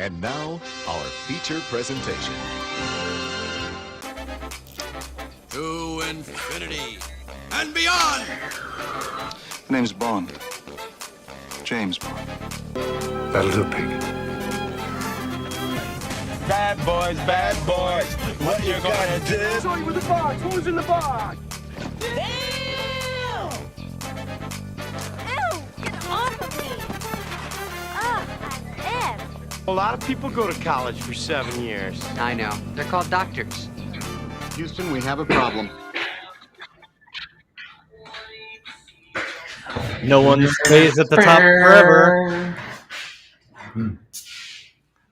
And now, our feature presentation. To infinity and beyond! My name's Bond. James Bond. That'll do, Piggy. Bad boys, what you gonna do? Sorry with the box, what was in the box? Damn! Ew, get off of me! Ugh, an ick. A lot of people go to college for 7 years. I know. They're called doctors. Houston, we have a problem. No one stays at the top forever.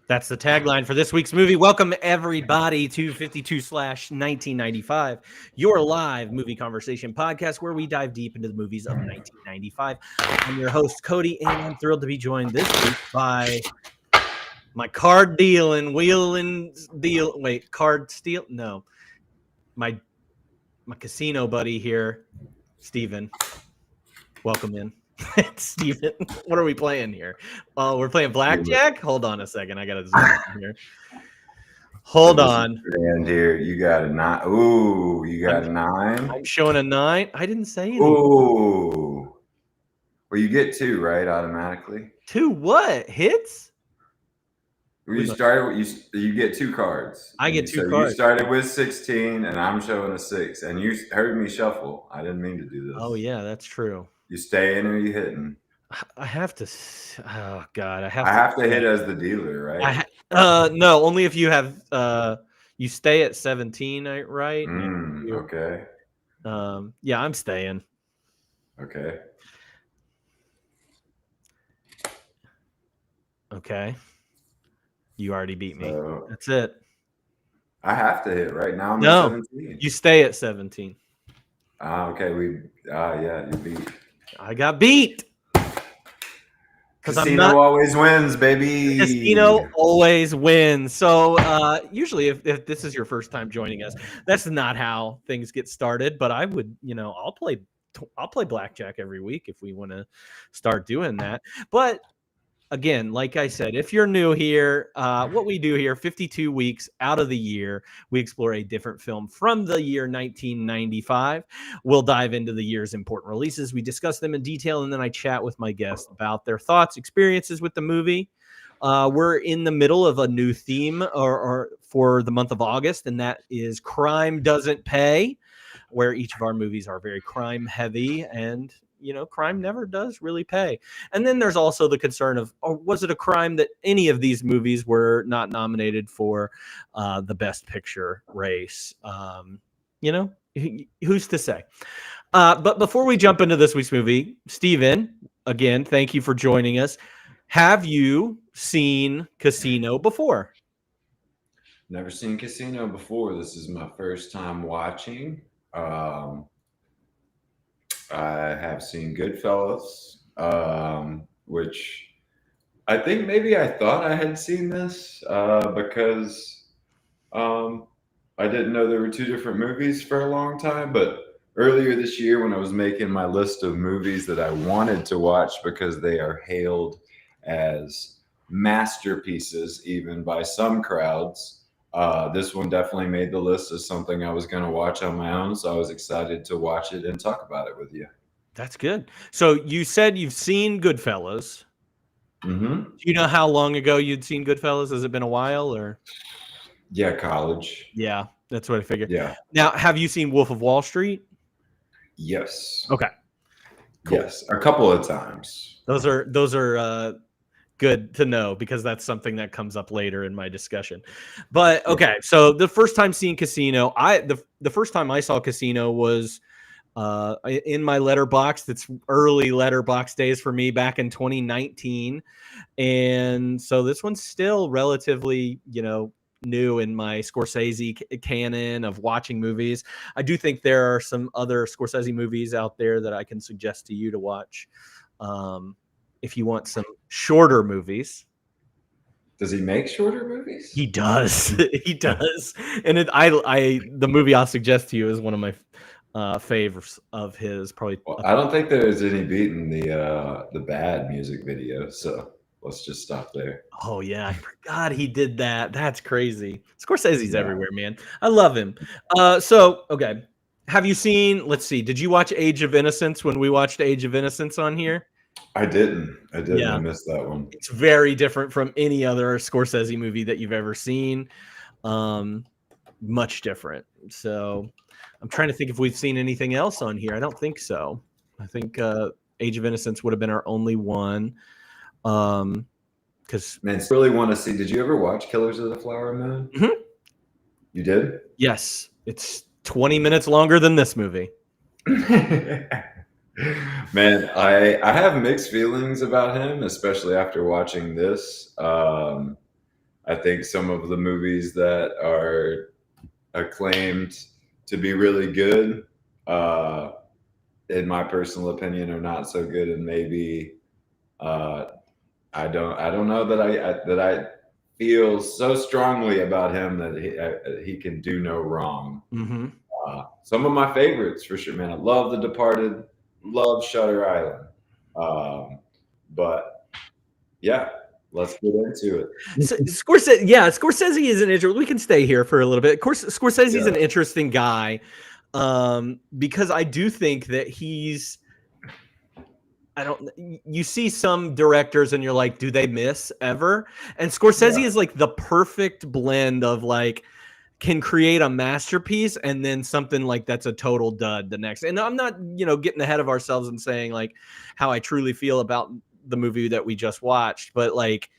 That's the tagline for this week's movie. Welcome, everybody, to 52/1995, your live movie conversation podcast where we dive deep into the movies of 1995. I'm your host, Cody, and I'm thrilled to be joined this week by my card dealing, wheeling deal. Wait, card steal? No. My casino buddy here, Steven. Welcome in. Steven, what are we playing here? Oh, we're playing blackjack? Hold on a second. I got to zoom in here. Hold on. And here, you got a 9. Ooh, you got a 9? I'm showing a 9. I didn't say anything. Ooh. Well, you get 2, right, automatically? 2 what? Hits? You started. You get 2 cards. I get 2 so cards. You started with 16, and I'm showing a 6. And you heard me shuffle. I didn't mean to do this. Oh yeah, that's true. You staying or you hitting? I have to. Oh God, I have to hit as the dealer, right? No, only if you have. You stay at 17, right? Okay. Yeah, I'm staying. Okay. Okay. You already beat me. So, that's it. I have to hit right now. I'm no, at 17. You stay at 17. Okay. Yeah, you beat. I got beat. Casino always wins, baby. Casino always wins. So usually if this is your first time joining us, that's not how things get started. But I would, I'll play blackjack every week if we want to start doing that. But again, like I said, if you're new here, what we do here, 52 weeks out of the year, we explore a different film from the year 1995. We'll dive into the year's important releases. We discuss them in detail, and then I chat with my guests about their thoughts, experiences with the movie. We're in the middle of a new theme or for the month of August, and that is Crime Doesn't Pay, where each of our movies are very crime heavy and crime never does really pay. And then there's also the concern of, was it a crime that any of these movies were not nominated for the Best Picture race? Who's to say? But before we jump into this week's movie, Steven, again, thank you for joining us. Have you seen Casino before? Never seen Casino before. This is my first time watching. I have seen Goodfellas, which I think maybe I thought I had seen this because I didn't know there were 2 different movies for a long time. But earlier this year, when I was making my list of movies that I wanted to watch because they are hailed as masterpieces, even by some crowds, this one definitely made the list as something I was going to watch on my own. So I was excited to watch it and talk about it with you. That's good. So you said you've seen Goodfellas. Mm-hmm. Do you know how long ago you'd seen Goodfellas? Has it been a while or? Yeah, college. Yeah, that's what I figured. Yeah. Now, have you seen Wolf of Wall Street? Yes. Okay. Cool. Yes, a couple of times. Those are good to know because that's something that comes up later in my discussion. But okay, so the first time seeing Casino, the first time I saw Casino was in my Letterboxd. It's early Letterboxd days for me back in 2019, and so this one's still relatively new in my Scorsese canon of watching movies. I do think there are some other Scorsese movies out there that I can suggest to you to watch. If you want some shorter movies. Does he make shorter movies? He does. He does. And the movie I'll suggest to you is one of my favorites of his. Probably. Well, I don't think there's any beating the Bad music video. So let's just stop there. Oh yeah, I forgot he did that. That's crazy. Scorsese's Yeah. everywhere, man. I love him. So okay, have you seen? Let's see. Did you watch Age of Innocence when we watched Age of Innocence on here? I didn't. Yeah. I missed that one. It's very different from any other Scorsese movie that you've ever seen. Much different. So I'm trying to think if we've seen anything else on here. I don't think so. I think Age of Innocence would have been our only one. Because Man, I really want to see. Did you ever watch Killers of the Flower Moon? Mhm. You did? yes, it's 20 minutes longer than this movie. Man, I have mixed feelings about him, especially after watching this. I think some of the movies that are acclaimed to be really good, in my personal opinion, are not so good, and maybe I don't know that I feel so strongly about him that he can do no wrong. Mm-hmm. Some of my favorites for sure, man. I love The Departed, love Shutter Island, but yeah, let's get into it. Scorsese is an interesting. We can stay here for a little bit. Of course, Scorsese is an interesting guy, because I do think that he's. You see some directors and you're like, do they miss ever? And Scorsese is like the perfect blend of like, can create a masterpiece and then something like that's a total dud the next. And I'm not, getting ahead of ourselves and saying like how I truly feel about the movie that we just watched, but like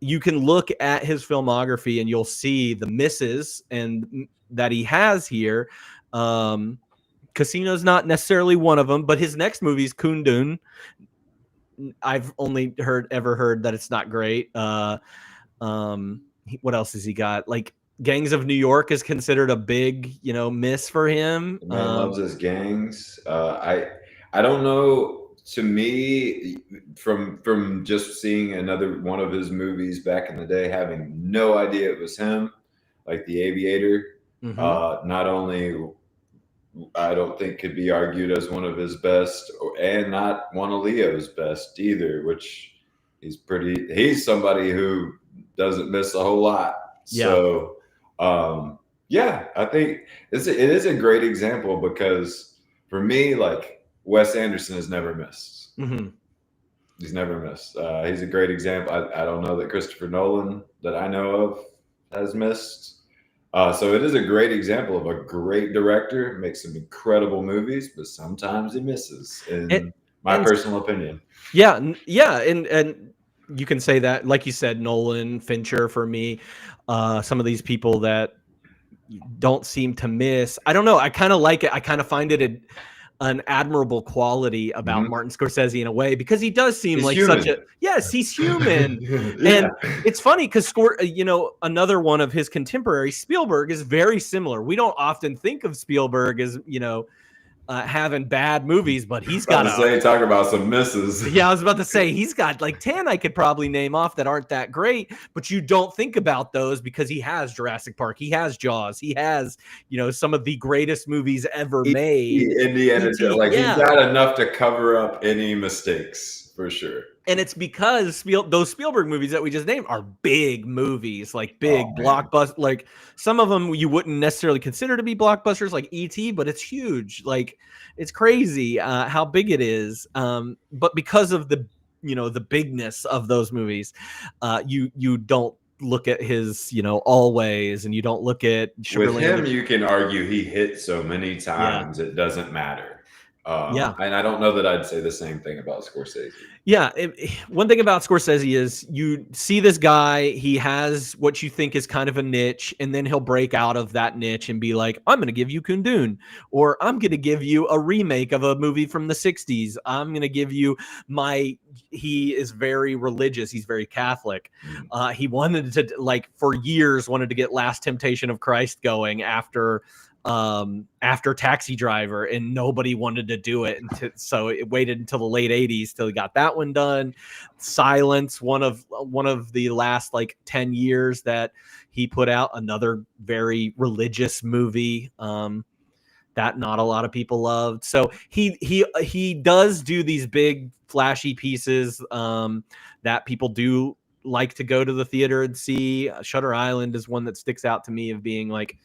you can look at his filmography and you'll see the misses and that he has here. Casino's not necessarily one of them, but his next movie is Kundun. I've only ever heard that it's not great. What else has he got? Like Gangs of New York is considered a big, miss for him. The man loves his gangs. I don't know. To me, from just seeing another one of his movies back in the day, having no idea it was him, like The Aviator, not only I don't think could be argued as one of his best, and not one of Leo's best either, which he's somebody who doesn't miss a whole lot. Yeah. So, I think it is a great example because for me, like Wes Anderson has never missed. Mm-hmm. He's never missed. He's a great example. I don't know that Christopher Nolan that I know of has missed. So it is a great example of a great director, makes some incredible movies, but sometimes he misses, in my personal opinion. Yeah, and you can say that, like you said, Nolan, Fincher for me, some of these people that don't seem to miss. I don't know. I kind of like it. I kind of find it an admirable quality about Martin Scorsese in a way, because he does seem like human. he's human. And it's funny because another one of his contemporaries, Spielberg, is very similar. We don't often think of Spielberg as having bad movies, but he's got talk about some misses. Yeah, I was about to say he's got like 10 I could probably name off that aren't that great, but you don't think about those because he has Jurassic Park, he has Jaws, he has some of the greatest movies ever made. Indiana Jones, like he's got enough to cover up any mistakes for sure. And it's because those Spielberg movies that we just named are big movies, like big blockbusters. Like some of them you wouldn't necessarily consider to be blockbusters, like E.T., but it's huge. Like it's crazy how big it is. But because of the bigness of those movies, you don't look at his Always, and you don't look at With him. You can argue he hit so many times it doesn't matter. And I don't know that I'd say the same thing about Scorsese. Yeah, one thing about Scorsese is you see this guy, he has what you think is kind of a niche, and then he'll break out of that niche and be like, I'm going to give you Kundun, or I'm going to give you a remake of a movie from the 60s. I'm going to give you he is very religious. He's very Catholic. He wanted to, for years, wanted to get Last Temptation of Christ going after Taxi Driver, and nobody wanted to do it, so it waited until the late 80s till he got that one done. Silence, one of the last 10 years that he put out, another very religious movie. that not a lot of people loved. So he does do these big flashy pieces that people do like to go to the theater and see. Shutter Island is one that sticks out to me of being like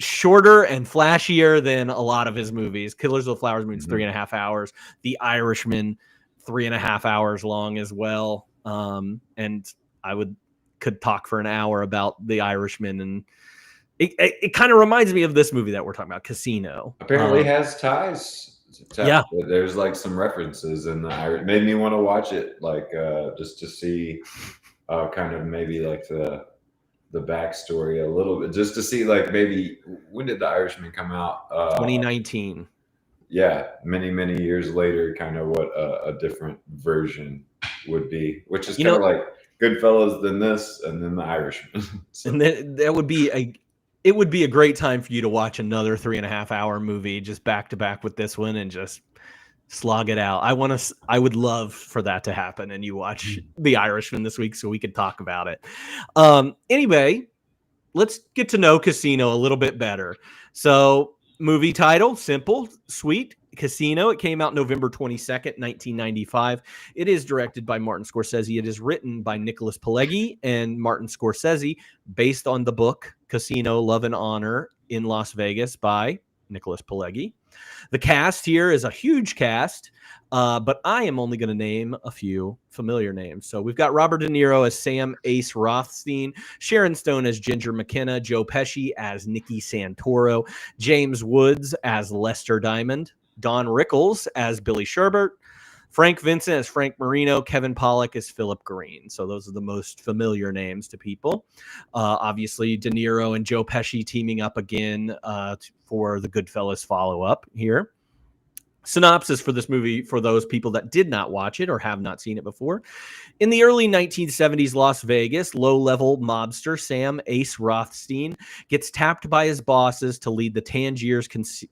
shorter and flashier than a lot of his movies. Killers of the Flower Moon's 3.5 hours. The Irishman, 3.5 hours long as well. And I could talk for an hour about The Irishman, and it kind of reminds me of this movie that we're talking about, Casino. Apparently has ties. Yeah. There's like some references in the Irish. Made me want to watch it, like just to see kind of maybe like the backstory a little bit, just to see like maybe when did The Irishman come out? 2019. Yeah, many years later, kind of what a different version would be, which is kind of like Goodfellas, then this, and then The Irishman. So. And that would be it would be a great time for you to watch another 3.5 hour movie just back to back with this one and just slog it out. I would love for that to happen, and you watch The Irishman this week so we could talk about it. Anyway, let's get to know Casino a little bit better. So, movie title, simple, sweet. Casino. It came out November 22nd, 1995. It is directed by Martin Scorsese. It is written by Nicholas Pileggi and Martin Scorsese, based on the book Casino, Love and Honor in Las Vegas by Nicholas Pileggi. The cast here is a huge cast, but I am only going to name a few familiar names. So we've got Robert De Niro as Sam Ace Rothstein, Sharon Stone as Ginger McKenna, Joe Pesci as Nicky Santoro, James Woods as Lester Diamond, Don Rickles as Billy Sherbert, Frank Vincent as Frank Marino, Kevin Pollak as Philip Green. So those are the most familiar names to people. Obviously, De Niro and Joe Pesci teaming up again for the Goodfellas follow-up here. Synopsis for this movie for those people that did not watch it or have not seen it before. In the early 1970s Las Vegas, low-level mobster Sam Ace Rothstein gets tapped by his bosses to lead the Tangiers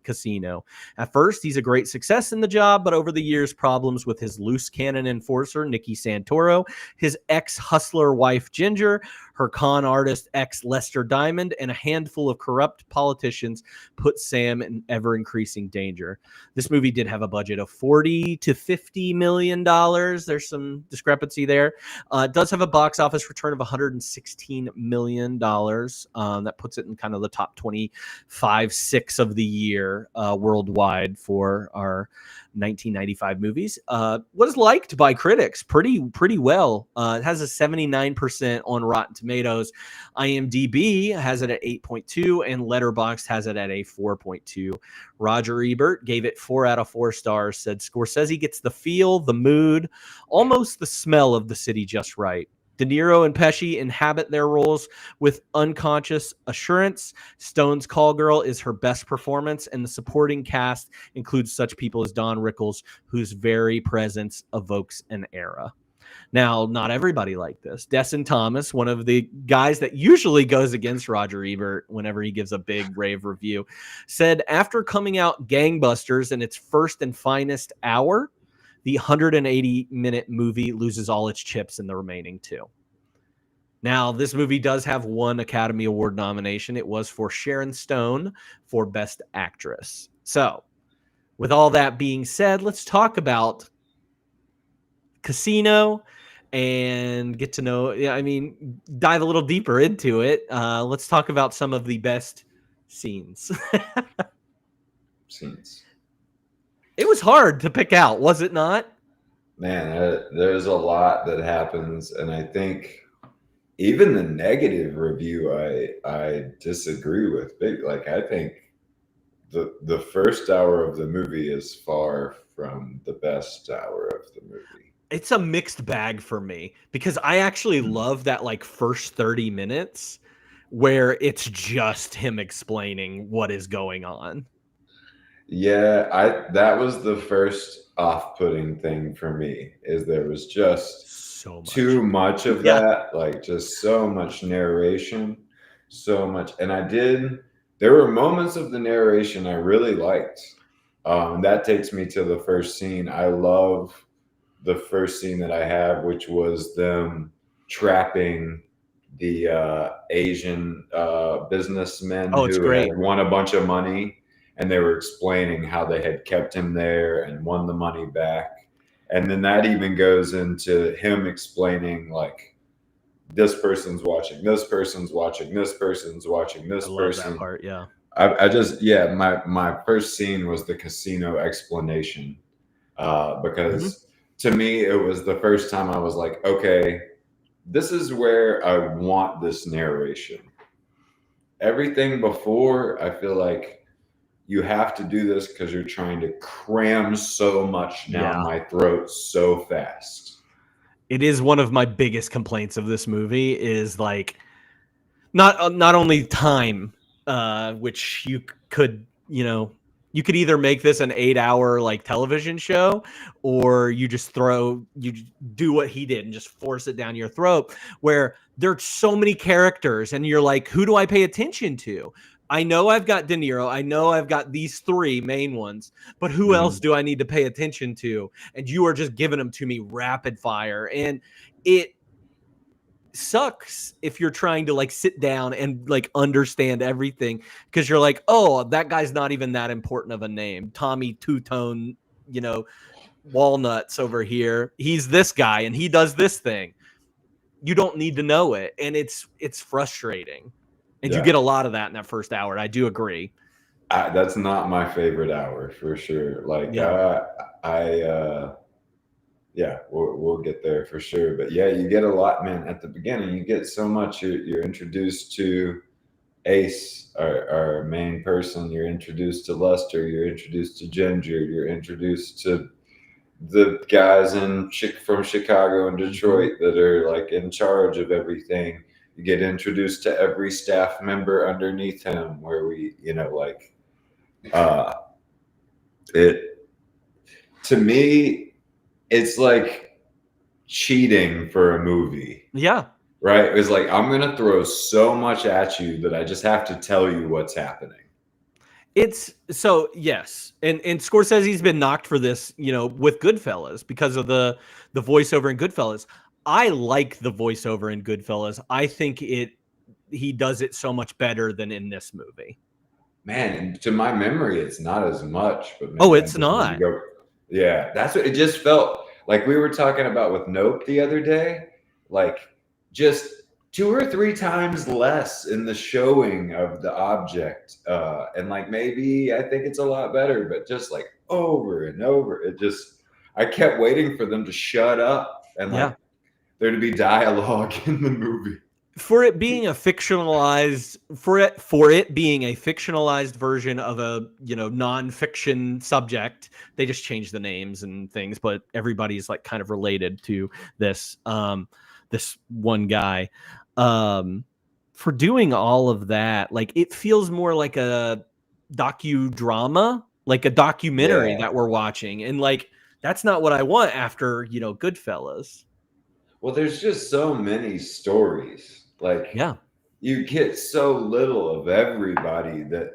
Casino. At first, he's a great success in the job, but over the years, problems with his loose cannon enforcer, Nicky Santoro, his ex-hustler wife, Ginger, her con artist ex Lester Diamond, and a handful of corrupt politicians put Sam in ever-increasing danger. This movie did have a budget of $40 to $50 million. There's some discrepancy there. It does have a box office return of $116 million. That puts it in kind of the top 25-6 of the year worldwide for our 1995 movies. Was liked by critics pretty well. It has a 79% on Rotten Tomatoes. IMDb has it at 8.2 and Letterboxd has it at a 4.2. Roger Ebert gave it 4 out of 4 stars, said Scorsese gets the feel, the mood, almost the smell of the city just right. De Niro and Pesci inhabit their roles with unconscious assurance. Stone's call girl is her best performance, and the supporting cast includes such people as Don Rickles, whose very presence evokes an era. Now, not everybody liked this. Desson Thomas, one of the guys that usually goes against Roger Ebert whenever he gives a big rave review, said after coming out gangbusters in its first and finest hour, the 180-minute movie loses all its chips in the remaining 2. Now, this movie does have one Academy Award nomination. It was for Sharon Stone for Best Actress. So, with all that being said, let's talk about Casino and get to know, dive a little deeper into it. Let's talk about some of the best scenes. It was hard to pick out, was it not? Man, there's a lot that happens, and I think even the negative review I disagree with. Like, I think the first hour of the movie is far from the best hour of the movie. It's a mixed bag for me because I actually love that like first 30 minutes where it's just him explaining what is going on. Yeah, that was the first off-putting thing for me, is there was just too much of that, like just so much narration, so much. And there were moments of the narration I really liked. That takes me to the first scene. I love the first scene that I have, which was them trapping the Asian businessmen who had won a bunch of money. and they were explaining how they had kept him there and won the money back. And then that even goes into him explaining, like, this person's watching, this person's watching, this person's watching, this person. That part, yeah. I just, yeah, my first scene was the casino explanation, because to me, it was the first time I was like, okay, this is where I want this narration. Everything before, I feel like you have to do this because you're trying to cram so much down my throat so fast. It is one of my biggest complaints of this movie is like not only time, which you could either make this an 8-hour like television show, or you do what he did and just force it down your throat, where there's so many characters and you're like, who do I pay attention to? I know I've got De Niro. I know I've got these 3 main ones, but who else do I need to pay attention to? And you are just giving them to me rapid fire. And it sucks if you're trying to like sit down and like understand everything, because you're like, oh, that guy's not even that important of a name. Tommy Two-Tone, Walnuts over here. He's this guy and he does this thing. You don't need to know it. And it's frustrating. And you get a lot of that in that first hour. I do agree. That's not my favorite hour for sure. Like, we'll get there for sure. But yeah, you get a lot, man. At the beginning, you get so much. You're introduced to Ace, our main person. You're introduced to Lester. You're introduced to Ginger. You're introduced to the guys from Chicago and Detroit that are like in charge of everything. You get introduced to every staff member underneath him, where to me, it's like cheating for a movie. Yeah. Right? It's like, I'm going to throw so much at you that I just have to tell you what's happening. It's so, yes. And Scorsese's been knocked for this, with Goodfellas because of the voiceover in Goodfellas. I like the voiceover in Goodfellas. I think he does it so much better than in this movie. Man, to my memory, it's not as much. But man, it's not. That's what it just felt like. We were talking about with Nope the other day, like just 2 or 3 times less in the showing of the object. And like, maybe I think it's a lot better, but just like over and over, I kept waiting for them to shut up and like there to be dialogue in the movie. For it being a fictionalized version of a non-fiction subject, they just changed the names and things, but everybody's like kind of related to this this one guy. For doing all of that, like it feels more like a docudrama, like a documentary that we're watching, and like that's not what I want after Goodfellas. Well, there's just so many stories. Like, you get so little of everybody that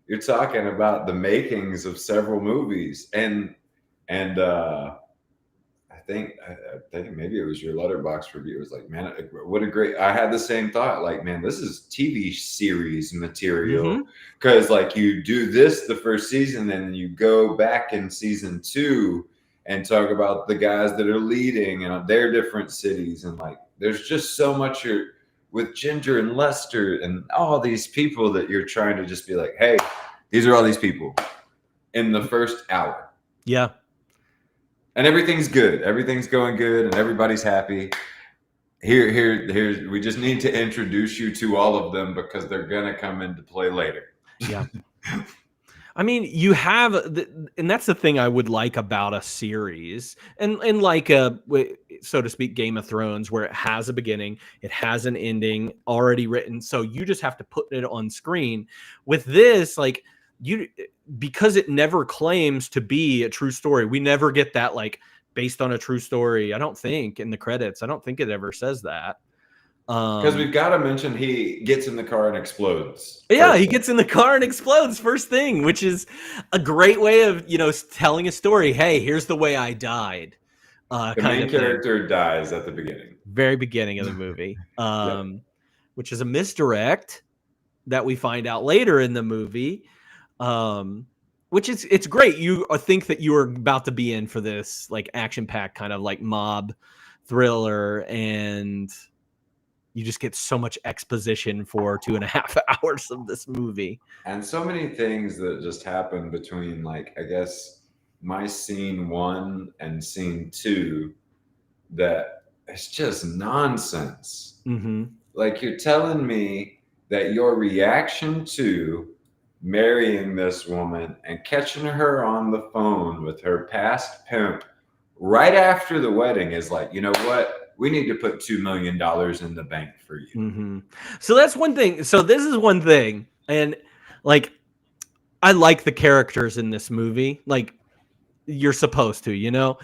you're talking about the makings of several movies. And I think maybe it was your Letterboxd review. It was like, man, what a great, I had the same thought. Like, man, this is TV series material. Because like you do this the first season, and then you go back in season 2 and talk about the guys that are leading and their different cities. And like, there's just so much with Ginger and Lester and all these people that you're trying to just be like, hey, these are all these people in the first hour. Yeah. And everything's good. Everything's going good and everybody's happy. Here, we just need to introduce you to all of them because they're going to come into play later. Yeah. I mean, you have, and that's the thing I would like about a series, and like so to speak, Game of Thrones, where it has a beginning, it has an ending already written, so you just have to put it on screen. With this, like because it never claims to be a true story, we never get that like based on a true story. I don't think in the credits, I don't think it ever says that. Because we've got to mention he gets in the car and explodes. Yeah, he gets in the car and explodes first thing, which is a great way of telling a story. Hey, here's the way I died. The main character dies at the beginning, very beginning of the movie, which is a misdirect that we find out later in the movie. which is it's great. You think that you are about to be in for this like action-packed kind of like mob thriller, and you just get so much exposition for 2.5 hours of this movie. And so many things that just happen between, like, I guess my scene 1 and scene 2 that it's just nonsense. Mm-hmm. Like, you're telling me that your reaction to marrying this woman and catching her on the phone with her past pimp right after the wedding is like, you know what? We need to put $2 million in the bank for you. Mm-hmm. So that's one thing. So this is one thing. And like, I like the characters in this movie. Like, you're supposed to, you know?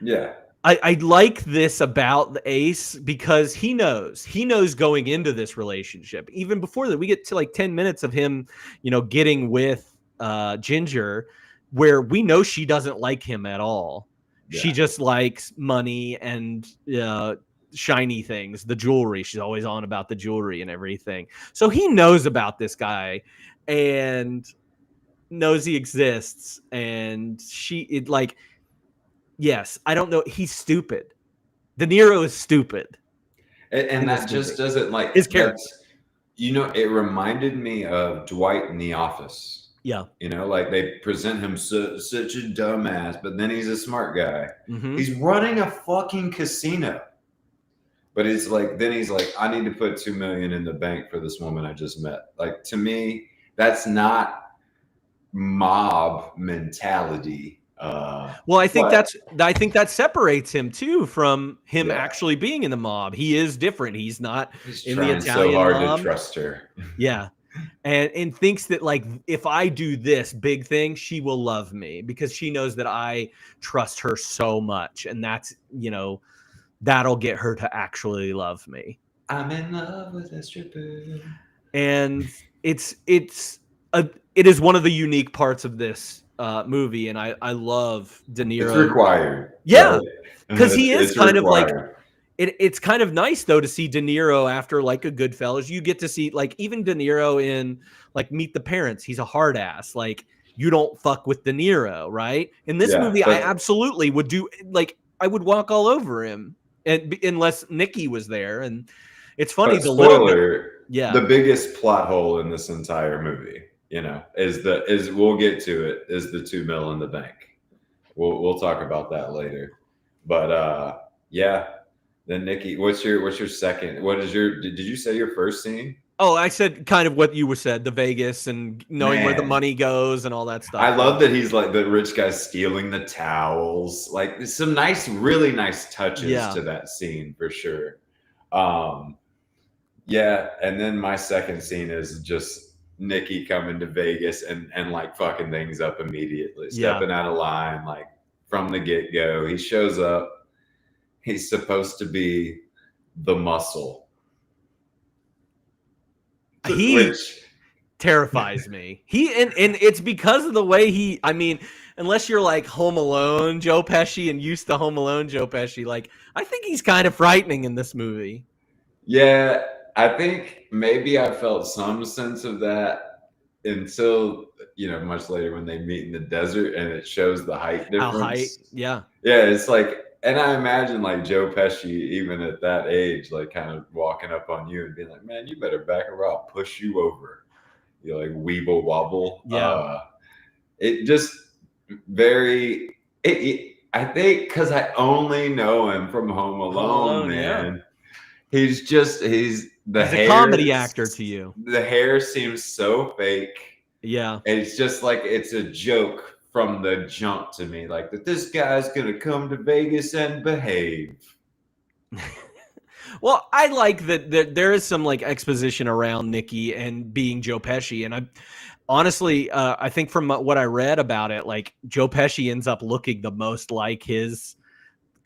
Yeah. I like this about the Ace because he knows going into this relationship. Even before that, we get to like 10 minutes of him, you know, getting with Ginger, where we know she doesn't like him at all. Yeah. She just likes money and shiny things, the jewelry. She's always on about the jewelry and everything. So he knows about this guy and knows he exists. And yes, I don't know. He's stupid. De Niro is stupid. And that just doesn't like his character. You know, it reminded me of Dwight in The Office. Yeah. You know, like they present him such a dumbass, but then he's a smart guy. Mm-hmm. He's running a fucking casino. But it's like, then he's like, I need to put $2 million in the bank for this woman I just met. Like, to me, that's not mob mentality. Well, I think that separates him too from him actually being in the mob. He is different. He's not in the Italian so hard mob. To trust her. Yeah. And thinks that like if I do this big thing, she will love me because she knows that I trust her so much, and that's, you know, that'll get her to actually love me. I'm in love with a stripper. And it is one of the unique parts of this movie, and I love De Niro. It's required. Yeah, because he is kind required. of like it's kind of nice though to see De Niro after like a Goodfellas. You get to see like even De Niro in like Meet the Parents. He's a hard ass. Like you don't fuck with De Niro, right? In this movie, I absolutely would do. Like I would walk all over him, and unless Nikki was there. And it's funny. The the biggest plot hole in this entire movie, you know, is we'll get to it, is the $2 million in the bank. We'll talk about that later. But yeah. Then Nikki, what's your second? Did you say your first scene? Oh, I said kind of what you said, the Vegas and knowing where the money goes and all that stuff. I love that he's like the rich guy stealing the towels. Like there's some really nice touches to that scene for sure. Yeah, and then my second scene is just Nikki coming to Vegas and like fucking things up immediately, stepping out of line like from the get-go. He shows up. He's supposed to be the muscle. He terrifies me. And it's because of the way I mean, unless you're like Home Alone Joe Pesci and used to Home Alone Joe Pesci, like I think he's kind of frightening in this movie. Yeah, I think maybe I felt some sense of that until, you know, much later when they meet in the desert and it shows the height difference. Yeah, it's like, and I imagine like Joe Pesci, even at that age, like kind of walking up on you and being like, man, you better back her up, I'll push you over. You like weeble wobble. Yeah. It just I think because I only know him from Home Alone, man. Yeah. He's a comedy actor to you. The hair seems so fake. Yeah. It's just like it's a joke from the jump to me, like that this guy's gonna come to Vegas and behave. Well, I like that there is some like exposition around Nikki and being Joe Pesci, and I honestly I think from what I read about it, like Joe Pesci ends up looking the most like his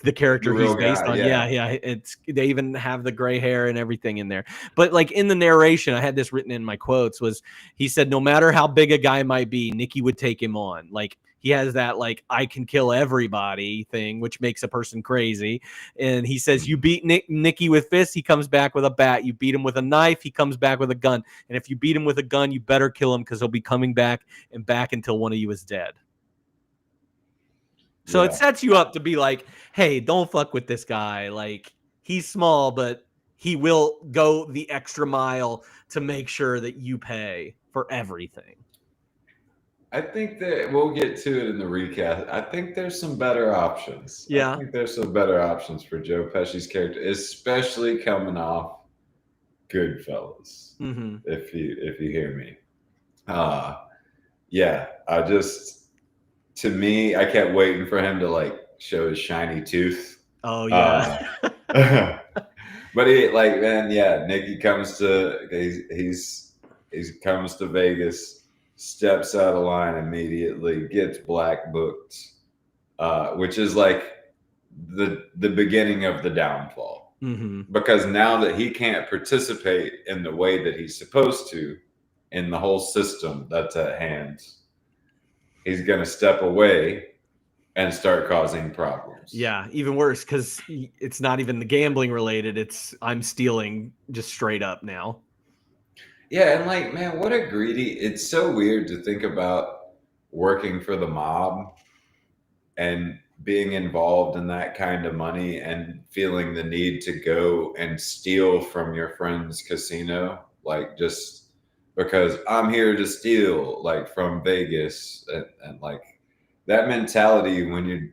the character The real he's based guy, on. yeah. Yeah, it's they even have the gray hair and everything in there. But like in the narration, I had this written in my quotes, was he said no matter how big a guy might be, Nicky would take him on. Like he has that like I can kill everybody thing, which makes a person crazy. And he says you beat Nicky with fists, he comes back with a bat. You beat him with a knife, he comes back with a gun. And if you beat him with a gun, you better kill him because he'll be coming back and back until one of you is dead. So it sets you up to be like, hey, don't fuck with this guy. Like he's small, but he will go the extra mile to make sure that you pay for everything. I think that we'll get to it in the recast. I think there's some better options. Yeah. I think there's some better options for Joe Pesci's character, especially coming off Goodfellas. Mm-hmm. If you hear me. Yeah, to me, I kept waiting for him to like show his shiny tooth. Oh yeah. But he like, man, yeah, Nicky comes to he comes to Vegas, steps out of line immediately, gets black booked, which is like the beginning of the downfall. Mm-hmm. Because now that he can't participate in the way that he's supposed to in the whole system that's at hand, he's going to step away and start causing problems. Yeah, even worse because it's not even the gambling related. It's I'm stealing just straight up now. Yeah, and like, man, what a greedy. It's so weird to think about working for the mob and being involved in that kind of money and feeling the need to go and steal from your friend's casino, like just because I'm here to steal, like from Vegas, and like that mentality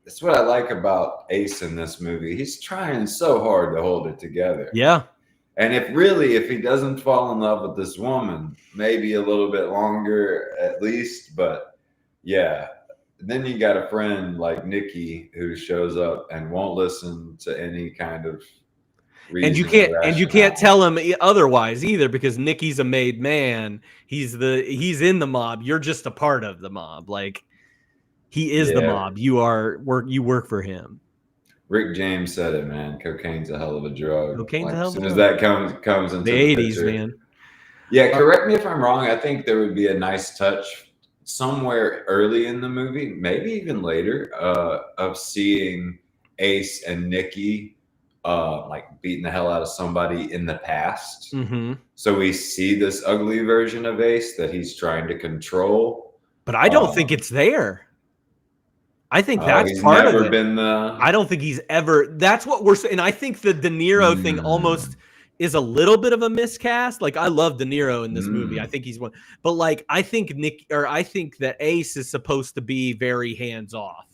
that's what I like about Ace in this movie. He's trying so hard to hold it together. Yeah. And if he doesn't fall in love with this woman, maybe a little bit longer at least, but yeah. Then you got a friend like Nicky who shows up and won't listen to any kind of reason. And you can't tell him otherwise either because Nicky's a made man. He's in the mob. You're just a part of the mob. Like he is the mob. You work for him. Rick James said it, man. Cocaine's a hell of a drug. Cocaine's a hell of a drug. As soon as that comes into the 80s, picture. man. Yeah, correct me if I'm wrong. I think there would be a nice touch somewhere early in the movie, maybe even later, of seeing Ace and Nicky like beating the hell out of somebody in the past. Mm-hmm. So we see this ugly version of Ace that he's trying to control. But I don't think it's there. I think that's part of it. I don't think he's ever. That's what we're saying. I think the De Niro thing almost is a little bit of a miscast. Like I love De Niro in this movie. I think he's one. But like I think that Ace is supposed to be very hands off.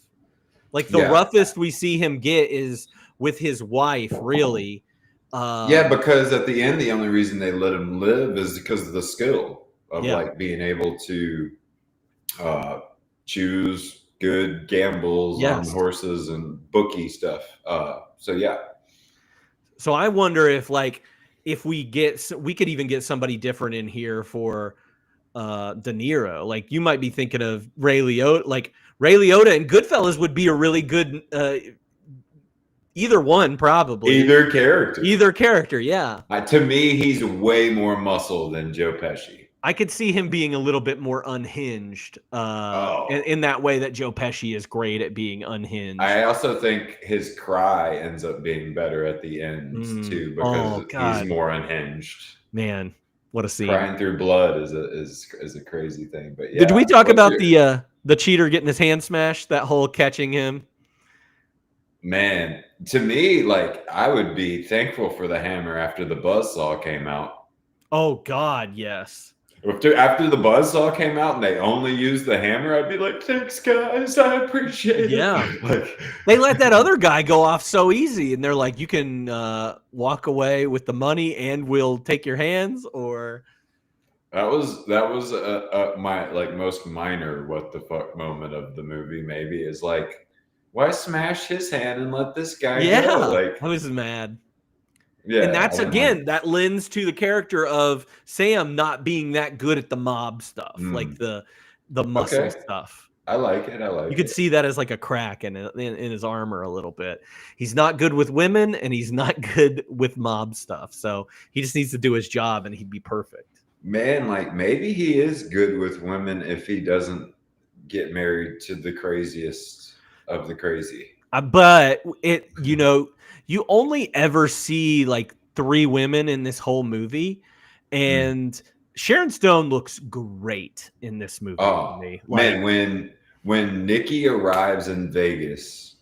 Like the roughest we see him get is with his wife, really. Yeah, because at the end, the only reason they let him live is because of the skill of like being able to choose good gambles on horses and bookie stuff. So yeah. So I wonder if we could even get somebody different in here for De Niro. Like you might be thinking of Ray Liotta. Like Ray Liotta and Goodfellas would be a really good either one, probably. Either character, yeah. To me, he's way more muscle than Joe Pesci. I could see him being a little bit more unhinged in that way that Joe Pesci is great at being unhinged. I also think his cry ends up being better at the end too because he's more unhinged. Man, what a scene! Crying through blood is a crazy thing. But yeah, did we talk about the cheater getting his hand smashed? That whole catching him. Man, to me, like I would be thankful for the hammer after the buzzsaw came out. Oh God, yes. After the buzzsaw came out and they only used the hammer, I'd be like, thanks, guys. I appreciate it. Yeah. They let that other guy go off so easy. And they're like, you can walk away with the money and we'll take your hands. Or that was my like most minor what the fuck moment of the movie. Maybe is like, why smash his hand and let this guy go? Like, I was mad. Yeah, and that's that lends to the character of Sam not being that good at the mob stuff, like the muscle stuff. I like it. I like You could it. see that as like a crack in his armor a little bit. He's not good with women, and he's not good with mob stuff. So he just needs to do his job, and he'd be perfect. Man, like maybe he is good with women if he doesn't get married to the craziest of the crazy. But you only ever see like 3 women in this whole movie, and Sharon Stone looks great in this movie. Oh to me. man, when Nikki arrives in Vegas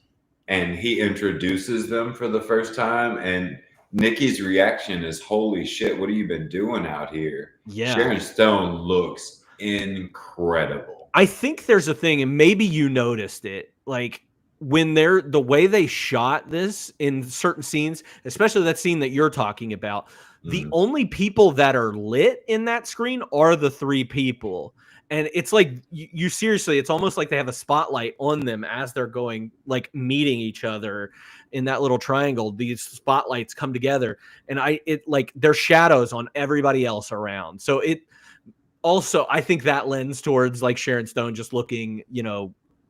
and he introduces them for the first time, and Nikki's reaction is, "Holy shit, what have you been doing out here?" Yeah. Sharon Stone looks incredible. I think there's a thing, and maybe you noticed it, like when the way they shot this in certain scenes, especially that scene that you're talking about, the only people that are lit in that screen are the 3 people. And it's like you seriously, it's almost like they have a spotlight on them as they're going, like meeting each other in that little triangle. These spotlights come together, and there's shadows on everybody else around. So it also, I think that lends towards like Sharon Stone just looking,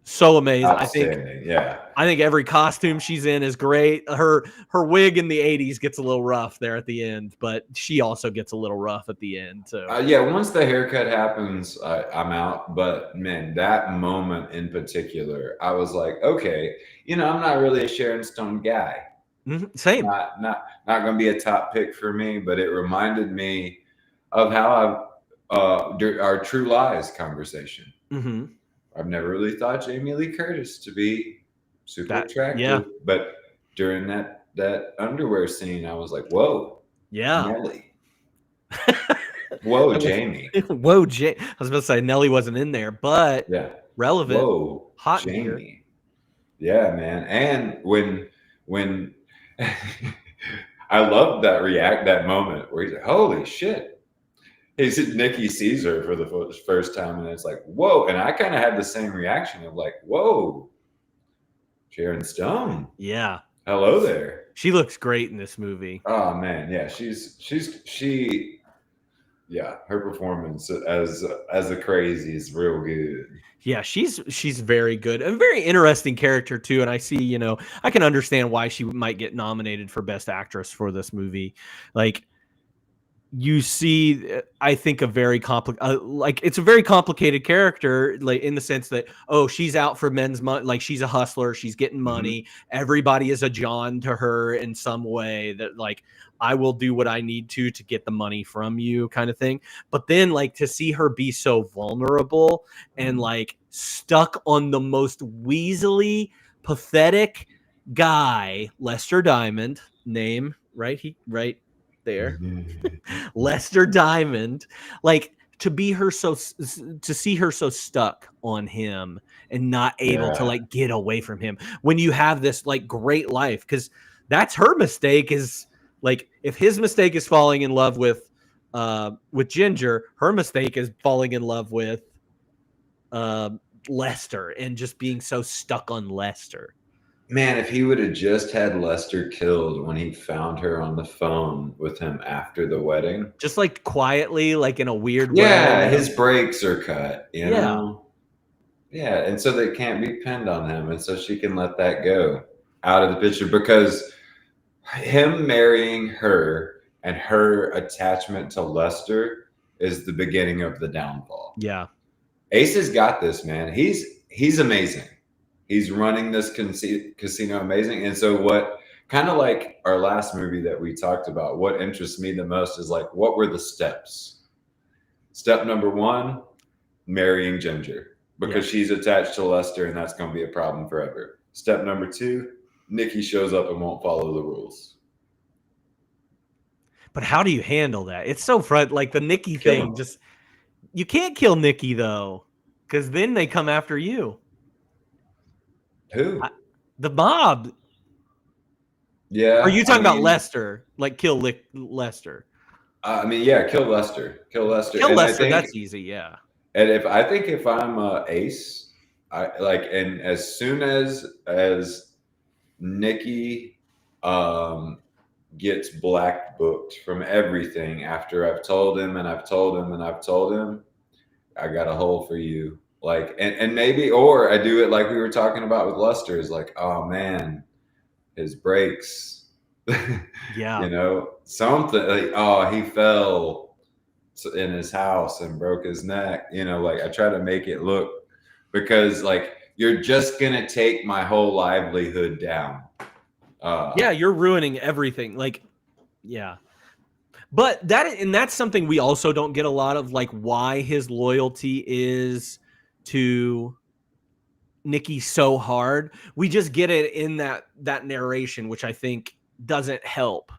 so amazing. I think every costume she's in is great. Her wig in the 80s gets a little rough there at the end, but she also gets a little rough at the end too. Once the haircut happens, I'm out. But man, that moment in particular, I was like, okay, I'm not really a Sharon Stone guy. Same. Not going to be a top pick for me, but it reminded me of how our True Lies conversation. Mm-hmm. I've never really thought Jamie Lee Curtis to be super attractive, but during that underwear scene, I was like, "Whoa, Nelly, whoa, Jamie, whoa, I was about to say Nelly wasn't in there, but relevant, whoa, hot Jamie, yeah, man." And when I love that moment where he's like, "Holy shit." Nikki sees her for the first time, and it's like, whoa. And I kind of had the same reaction of like, whoa, Sharon Stone. Yeah. Hello there. She looks great in this movie. Oh man. Yeah. Her performance as a crazy is real good. Yeah, she's very good. A very interesting character too. And I see, I can understand why she might get nominated for Best Actress for this movie. Like, you see, I think it's a very complicated character, like in the sense that, she's out for men's money, like she's a hustler, she's getting money. Everybody is a John to her in some way, that like, I will do what I need to get the money from you, kind of thing. But then like to see her be so vulnerable and like stuck on the most weaselly, pathetic guy, Lester Diamond, name right there. Lester Diamond, like to see her so stuck on him and not able to like get away from him when you have this like great life, because that's her mistake. Is like, if his mistake is falling in love with Ginger, her mistake is falling in love with Lester and just being so stuck on Lester. Man, if he would have just had Lester killed when he found her on the phone with him after the wedding. Just like quietly, like in a weird way. Yeah, his brakes are cut, you know? Yeah, and so they can't be pinned on him. And so she can let that go out of the picture, because him marrying her and her attachment to Lester is the beginning of the downfall. Yeah. Ace has got this, man. He's amazing. He's running this casino amazing. And so what, kind of like our last movie that we talked about, what interests me the most is like, what were the steps? Step number 1, marrying Ginger, because she's attached to Lester and that's going to be a problem forever. Step number 2, Nikki shows up and won't follow the rules. But how do you handle that? It's so like the Nikki thing, you can't kill Nikki though, because then they come after you. Who? The mob. Yeah. Are you talking about Lester? Like kill Lester? Kill Lester. Kill Lester. Kill Lester. That's easy. Yeah. And if I'm Ace, and as soon as Nikki gets black booked from everything after I've told him and I've told him and I've told him, I got a hole for you. Like, and maybe, or I do it like we were talking about with Lester, is like, oh man, his brakes, Yeah. you know, something like, oh, he fell in his house and broke his neck, you know, like I try to make it look, because like you're just gonna take my whole livelihood down. Yeah, you're ruining everything. Like, yeah. But that's something we also don't get a lot of, like why his loyalty is to Nikki so hard. We just get it in that narration, which I think doesn't help.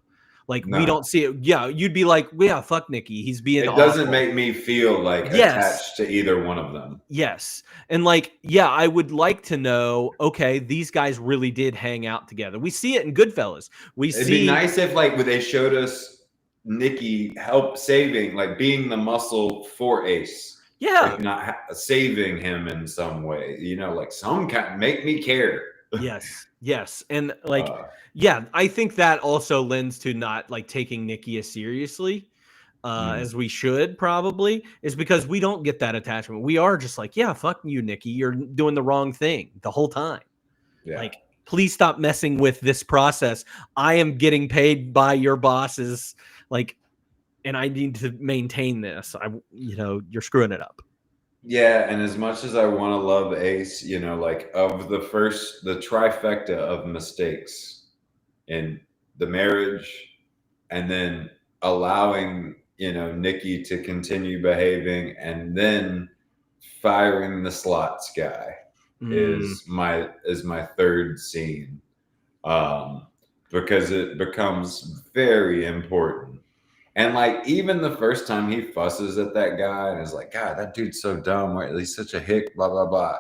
Like we don't see it. Yeah, you'd be like, yeah, fuck Nikki. He's being It doesn't awful. make me feel like attached to either one of them. Yes. And like, yeah, I would like to know, okay, these guys really did hang out together. We see it in Goodfellas. It'd be nice if like they showed us Nikki help saving, like being the muscle for Ace. Yeah. If not saving him in some way, you know, like some kind, make me care. Yes. Yes. And like, yeah, I think that also lends to not like taking Nikki as seriously as we should probably, is because we don't get that attachment. We are just like, yeah, fuck you, Nikki. You're doing the wrong thing the whole time. Yeah. Like, please stop messing with this process. I am getting paid by your bosses. Like, and I need to maintain this. You're screwing it up. Yeah, and as much as I want to love Ace, you know, like of the trifecta of mistakes in the marriage, and then allowing, you know, Nikki to continue behaving, and then firing the slots guy is my third scene, because it becomes very important. And like even the first time he fusses at that guy and is like, God, that dude's so dumb, or he's such a hick, blah blah blah.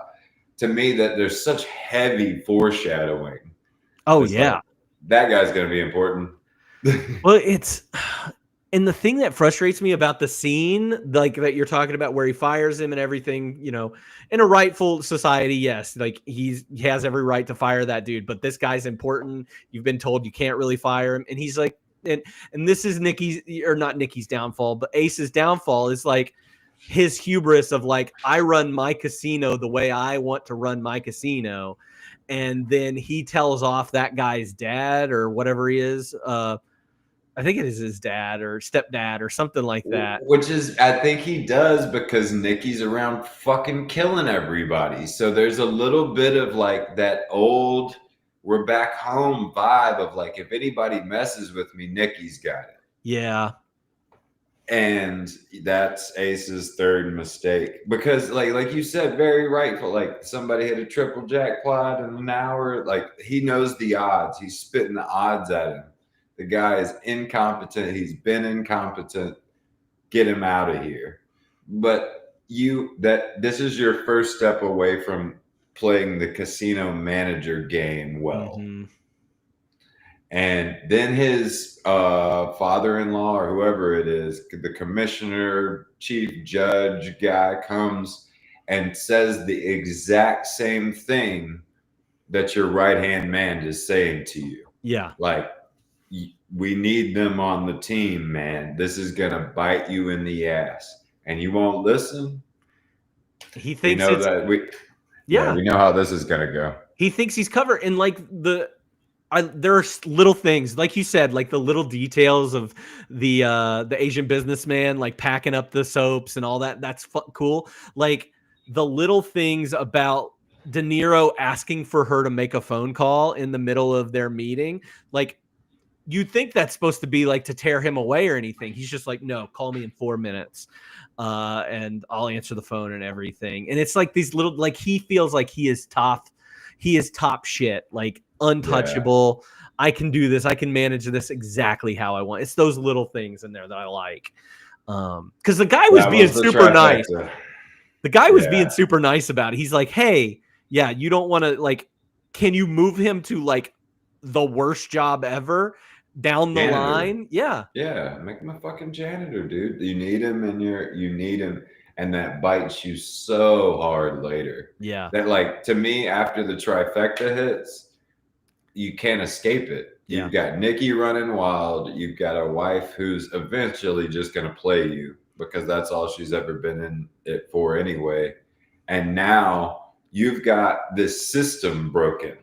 To me, that there's such heavy foreshadowing. Oh it's yeah, like, that guy's gonna be important. Well, and the thing that frustrates me about the scene, like that you're talking about, where he fires him and everything, you know, in a rightful society, yes, like he has every right to fire that dude, but this guy's important. You've been told you can't really fire him, and he's like. And this is not Nikki's downfall, but Ace's downfall is like his hubris of like, I run my casino the way I want to run my casino. And then he tells off that guy's dad or whatever he is. I think it is his dad or stepdad or something like that. Which is, I think he does because Nikki's around fucking killing everybody. So there's a little bit of like that old, we're back home vibe of like, if anybody messes with me, Nikki's got it. Yeah. And that's Ace's third mistake, because like you said, very rightful. Like somebody hit a triple jackpot in an hour. Like he knows the odds. He's spitting the odds at him. The guy is incompetent. He's been incompetent. Get him out of here. But this is your first step away from playing the casino manager game well. Mm-hmm. And then his father-in-law or whoever it is, the commissioner, chief judge guy, comes and says the exact same thing that your right-hand man is saying to you. Yeah. Like, we need them on the team, man. This is going to bite you in the ass. And you won't listen? He thinks we know how this is going to go. He thinks he's covered. And like there are little things, like you said, like the little details of the Asian businessman, like packing up the soaps and all that. That's cool. Like the little things about De Niro asking for her to make a phone call in the middle of their meeting. Like you'd think that's supposed to be like to tear him away or anything. He's just like, no, call me in 4 minutes. And I'll answer the phone and everything. And it's like these little, like he feels like he is top shit, like untouchable. Yeah. I can do this. I can manage this exactly how I want. It's those little things in there that I like. Because the guy was being super nice. The guy was being super nice about it. He's like, hey, yeah, you don't want to, like, can you move him to like the worst job ever down the line? Yeah. Make him a fucking janitor, dude. You need him, and you need him. And that bites you so hard later. Yeah. That, like, to me, after the trifecta hits, you can't escape it. Yeah. You've got Nikki running wild. You've got a wife who's eventually just going to play you because that's all she's ever been in it for anyway. And now you've got this system broken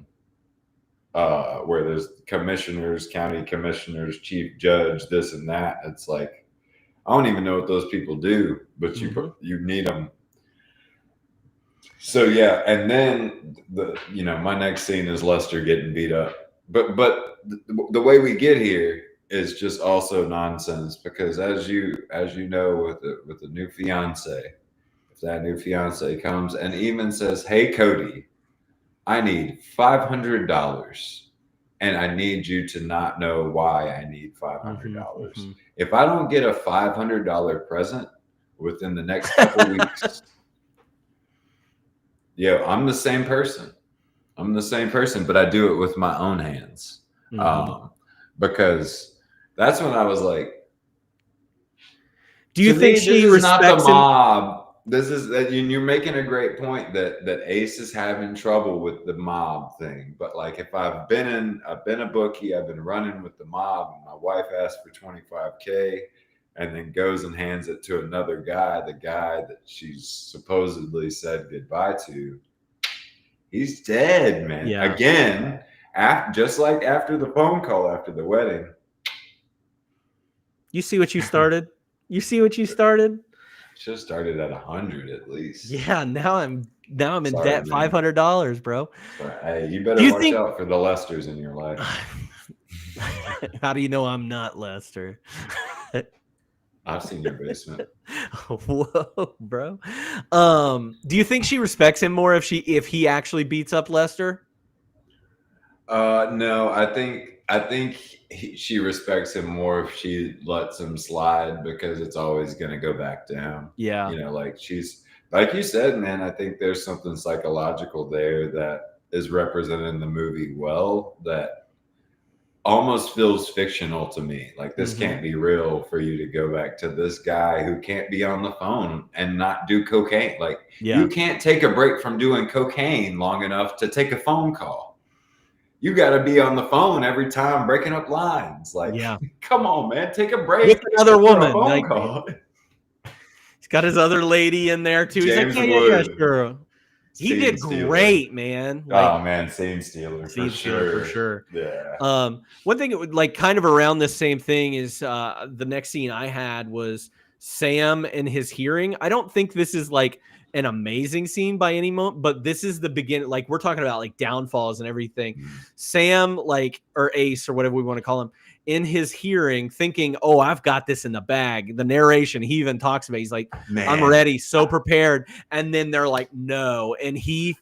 where there's commissioners, county commissioners, chief judge, this and that. It's like, I don't even know what those people do, but you need them. So yeah, and then my next scene is Lester getting beat up. But the way we get here is just also nonsense, because as you know, with the new fiance, if that new fiance comes and even says, "Hey Cody, I need $500, and I need you to not know why I need $500. If I don't get a $500 present within the next couple weeks, I'm the same person. But I do it with my own hands, because that's when I was like, do you think she respects not the mob? This is that you're making a great point that Ace is having trouble with the mob thing. But like, if I've been a bookie, I've been running with the mob, and my wife asked for $25K and then goes and hands it to another guy, the guy that she's supposedly said goodbye to, he's dead, man. Yeah. Again, just like after the phone call after the wedding. You see what you started? Should have started at 100 at least. Yeah, now I'm in debt, $500, bro. Hey, you better watch out for the Lesters in your life. How do you know I'm not Lester? I've seen your basement. Whoa, bro. Do you think she respects him more if he actually beats up Lester? No, I think she respects him more if she lets him slide, because it's always going to go back to him. Yeah. Like she's, like you said, man, I think there's something psychological there that is represented in the movie well, that almost feels fictional to me. Like, this can't be real for you to go back to this guy who can't be on the phone and not do cocaine. Like, you can't take a break from doing cocaine long enough to take a phone call. You got to be on the phone every time, breaking up lines. Like, come on, man, take a break with another woman. He's got his other lady in there too. James He's like, yeah, sure. He did great, man. Oh man, scene stealer for sure. Yeah. One thing, like kind of around the same thing is the next scene I had was Sam and his hearing. I don't think this is like an amazing scene by any moment, but this is the beginning. Like, we're talking about like downfalls and everything. Sam, like, or Ace or whatever we want to call him, in his hearing, thinking, "Oh, I've got this in the bag." The narration, he even talks about, he's like, "Man, I'm ready, so prepared." And then they're like, "No," and he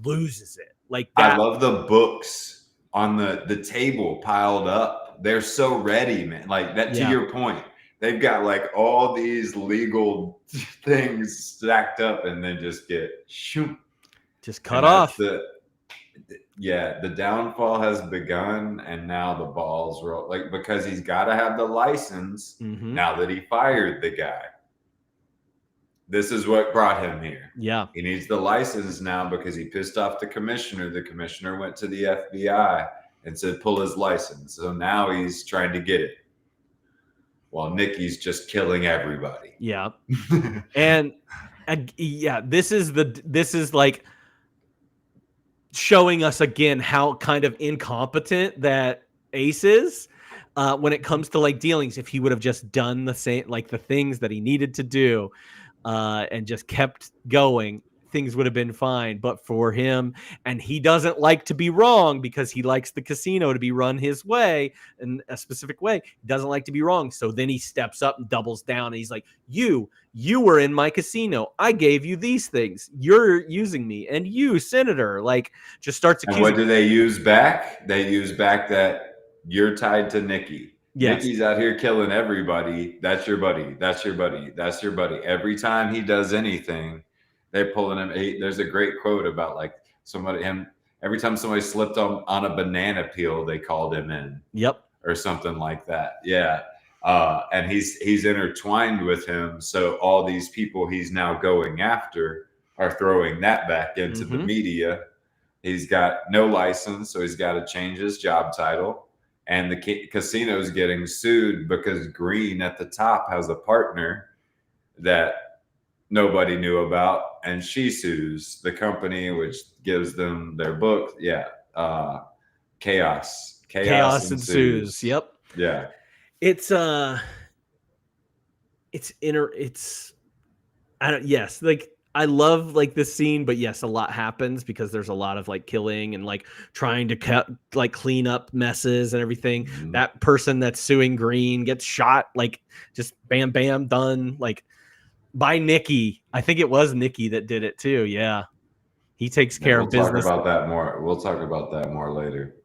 loses it. Like that. I love the books on the table piled up. They're so ready, man. Like that. To your point, they've got like all these legal things stacked up, and then just get just cut off. The downfall has begun, and now the balls roll. Like, because he's got to have the license now that he fired the guy. This is what brought him here. Yeah, he needs the license now because he pissed off the commissioner. The commissioner went to the FBI and said, "Pull his license." So now he's trying to get it, while Nikki's just killing everybody. Yeah. and this is like showing us again how kind of incompetent that Ace is when it comes to like dealings. If he would have just done the same, like the things that he needed to do and just kept going, things would have been fine. But for him, and he doesn't like to be wrong because he likes the casino to be run his way, in a specific way. He doesn't like to be wrong. So then he steps up and doubles down. And he's like, you were in my casino. I gave you these things. You're using me. And you, Senator, like, just starts accusing. And what do they use back? They use back that you're tied to Nikki. Yes. Nikki's out here killing everybody. That's your buddy. That's your buddy. That's your buddy. Every time he does anything, they're pulling him. There's a great quote about like every time somebody slipped on a banana peel, they called him in. Yep. Or something like that. Yeah. And he's intertwined with him. So all these people he's now going after are throwing that back into the media. He's got no license, so he's got to change his job title. And the casino's getting sued because Green at the top has a partner that nobody knew about, and she sues the company which gives them their book. Chaos ensues. Yep. Yeah. It's like I love like this scene, but yes, a lot happens because there's a lot of like killing and like trying to like clean up messes and everything. Mhm. That person that's suing Green gets shot, like just bam, bam, done, like by Nikki. I think it was Nikki that did it too. Yeah, he takes care of business. We'll talk about that more later.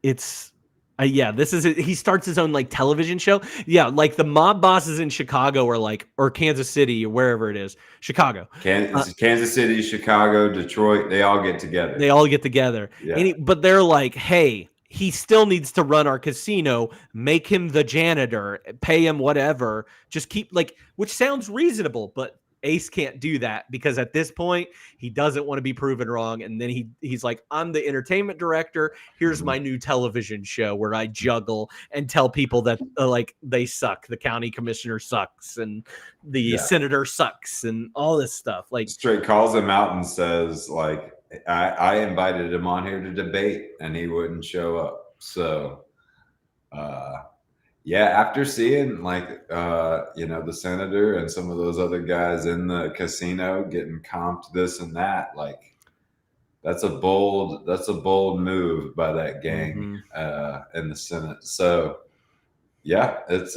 It's. This is he starts his own like television show. Yeah, like the mob bosses in Chicago or Kansas City or wherever it is. Chicago. Kansas City, Chicago, Detroit, they all get together. Yeah. But they're like, hey, he still needs to run our casino, make him the janitor, pay him whatever. Just keep which sounds reasonable, but Ace can't do that because at this point he doesn't want to be proven wrong. And then he's like, I'm the entertainment director. Here's my new television show where I juggle and tell people that they suck. The county commissioner sucks and the senator sucks and all this stuff. Like straight calls him out and says like, I invited him on here to debate and he wouldn't show up. So, after seeing the senator and some of those other guys in the casino getting comped this and that, like that's a bold move by that gang in the Senate. So it's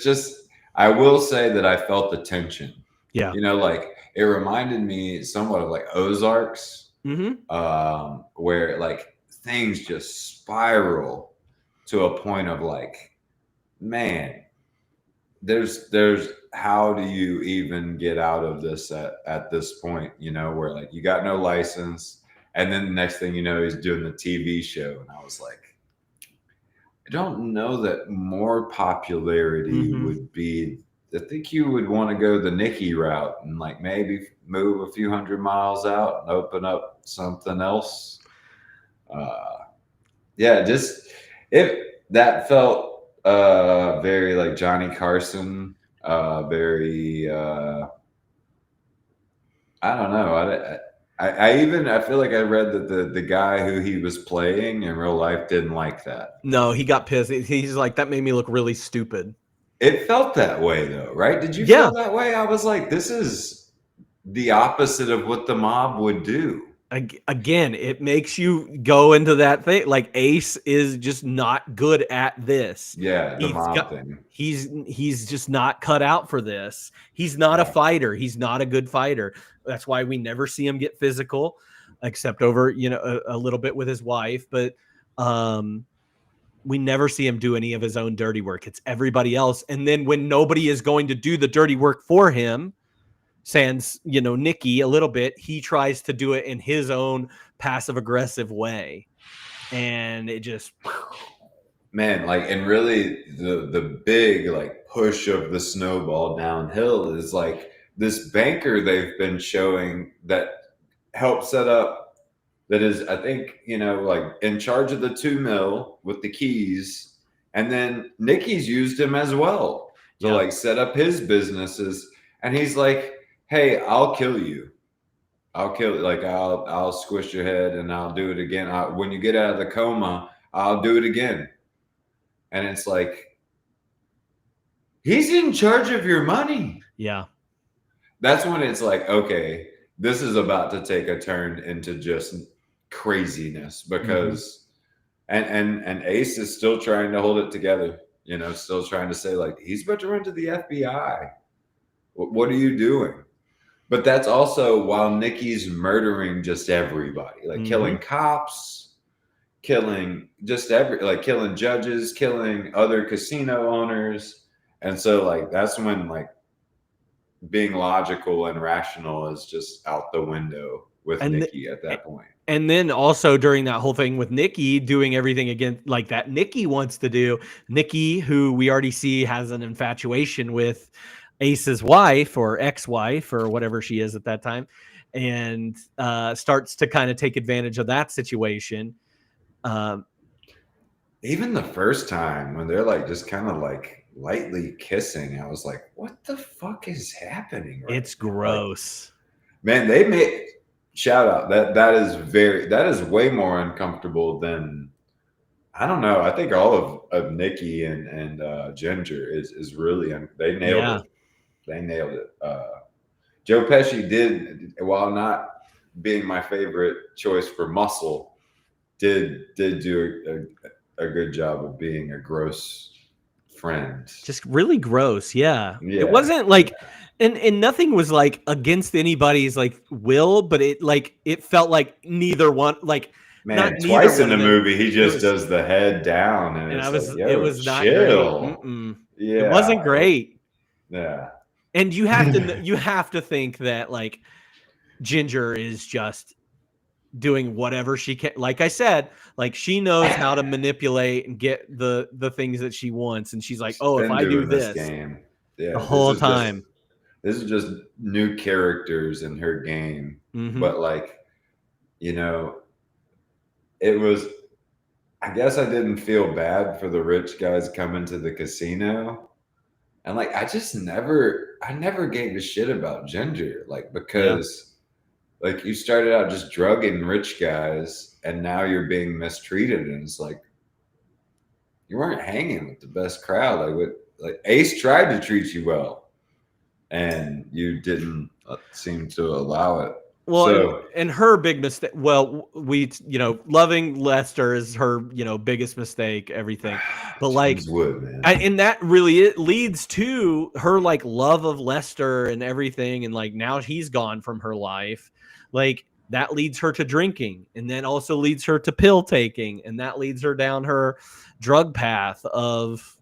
just, I will say that I felt the tension. Yeah. It reminded me somewhat of like Ozarks, where like things just spiral to a point of like, man, there's how do you even get out of this at this point, where like you got no license, and then the next thing you know, he's doing the TV show. And I was like, I don't know that more popularity would be, I think you would want to go the Nikki route and like maybe move a few 100 miles out and open up something else. That felt very like Johnny Carson, very I don't know. I feel like I read that the guy who he was playing in real life didn't like that. No, he got pissed. He's like, that made me look really stupid. It felt that way though, right? Did you feel that way? I was like, this is the opposite of what the mob would do. Again, it makes you go into that thing. Like Ace is just not good at this. Yeah, the mob thing. He's just not cut out for this. He's not a fighter. He's not a good fighter. That's why we never see him get physical, except over a little bit with his wife. But we never see him do any of his own dirty work. It's everybody else. And then when nobody is going to do the dirty work for him, sans Nikki a little bit, he tries to do it in his own passive aggressive way, and it just and really the big like push of the snowball downhill is like this banker they've been showing that helped set up, that is I think like in charge of the 2 mil with the keys, and then Nikki's used him as well to like set up his businesses, and he's like, hey, I'll kill you. I'll squish your head and I'll do it again. When you get out of the coma, I'll do it again. And it's like, he's in charge of your money. Yeah. That's when it's like, okay, this is about to take a turn into just craziness because, and Ace is still trying to hold it together, still trying to say like, he's about to run to the FBI. What are you doing? But that's also while Nikki's murdering just everybody, like killing cops, killing just killing judges, killing other casino owners. And so like, that's when like being logical and rational is just out the window with Nikki at that point. And then also during that whole thing with Nikki doing everything again, like that Nikki wants to do, Nikki, who we already see has an infatuation with Ace's wife or ex-wife or whatever she is at that time, and starts to kind of take advantage of that situation. even the first time when they're like just kind of like lightly kissing, I was like, what the fuck is happening? Right It's now? gross. Like, man, they made shout out that is way more uncomfortable than I don't know. I think all of Nikki and Ginger is really they nailed it. They nailed it. Joe Pesci did, while not being my favorite choice for muscle, did do a good job of being a gross friend. Just really gross. Yeah. Yeah. It wasn't like, and nothing was like against anybody's like will, but it felt like neither one, like, Man, not twice neither in the one of movie, he just was- does the head down, and and it's it was not chill. great. Mm-mm. Yeah, It wasn't great. Yeah, And you have to think that like Ginger is just doing whatever she can. Like I said, like she knows how to manipulate and get the things that she wants. And she's like, oh, if Been I do doing this game, yeah, the whole this is time. this is just new characters in her game. Mhm. But like, you know, it was. I guess I didn't feel bad for the rich guys coming to the casino. And like I never gave a shit about Ginger, like because like you started out just drugging rich guys and now you're being mistreated, and it's like you weren't hanging with the best crowd. Like Ace tried to treat you well and you didn't seem to allow it. Well, So- and her big mistake. Well, loving Lester is her, biggest mistake. Everything, but like, James Wood, man. and that really it leads to her like love of Lester and everything, and like now he's gone from her life. Like that leads her to drinking, and then also leads her to pill taking, and that leads her down her drug path of.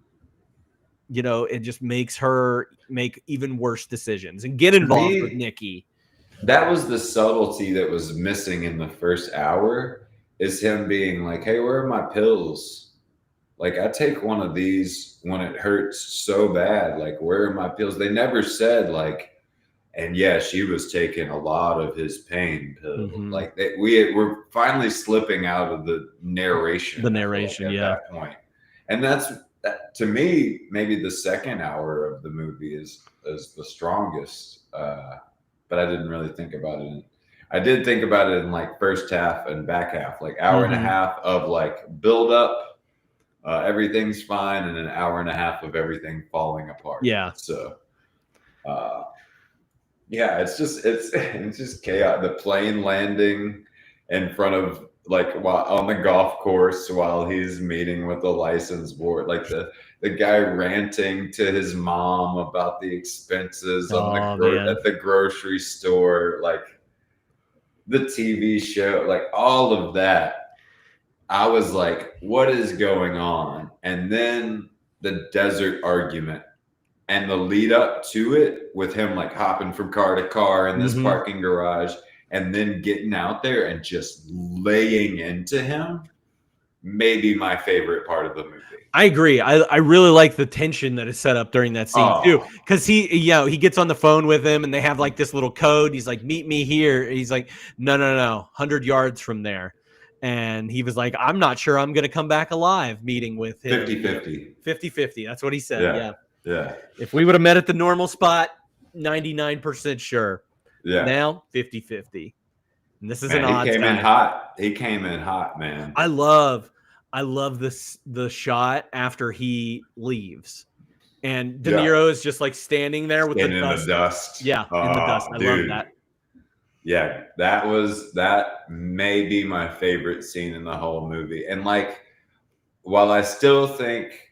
It just makes her make even worse decisions and get involved with Nikki. That was the subtlety that was missing in the first hour, is him being like, hey, where are my pills? Like, I take one of these when it hurts so bad. Like, where are my pills? They never said, like, and yeah, she was taking a lot of his pain pills. Mhm. Like, we're finally slipping out of the narration. The I feel narration, at yeah. that point. And that, to me, maybe the second hour of the movie is the strongest. But I didn't really think about it. I did think about it in like first half and back half, like hour and a half of like build up, everything's fine, and an hour and a half of everything falling apart. Yeah. So, yeah, it's just chaos. The plane landing in front of like while on the golf course while he's meeting with the license board, like the guy ranting to his mom about the expenses on at the grocery store, like the TV show, like all of that. I was like, what is going on? And then the desert argument and the lead up to it with him like hopping from car to car in this parking garage and then getting out there and just laying into him, maybe my favorite part of the movie. I agree. I really like the tension that is set up during that scene too, because he gets on the phone with him and they have like this little code. He's like, meet me here. He's like, no, 100 yards from there. And he was like, I'm not sure I'm going to come back alive, meeting with him. 50-50. 50-50. That's what he said. Yeah. If we would have met at the normal spot, 99% sure. Yeah. Now 50-50. And this is Man, an odd he came in time. hot. He came in hot, man. I love the shot after he leaves, and De Niro is just like standing there with the dust. Yeah, in the dust. I love that. Yeah, that may be my favorite scene in the whole movie. And like, while I still think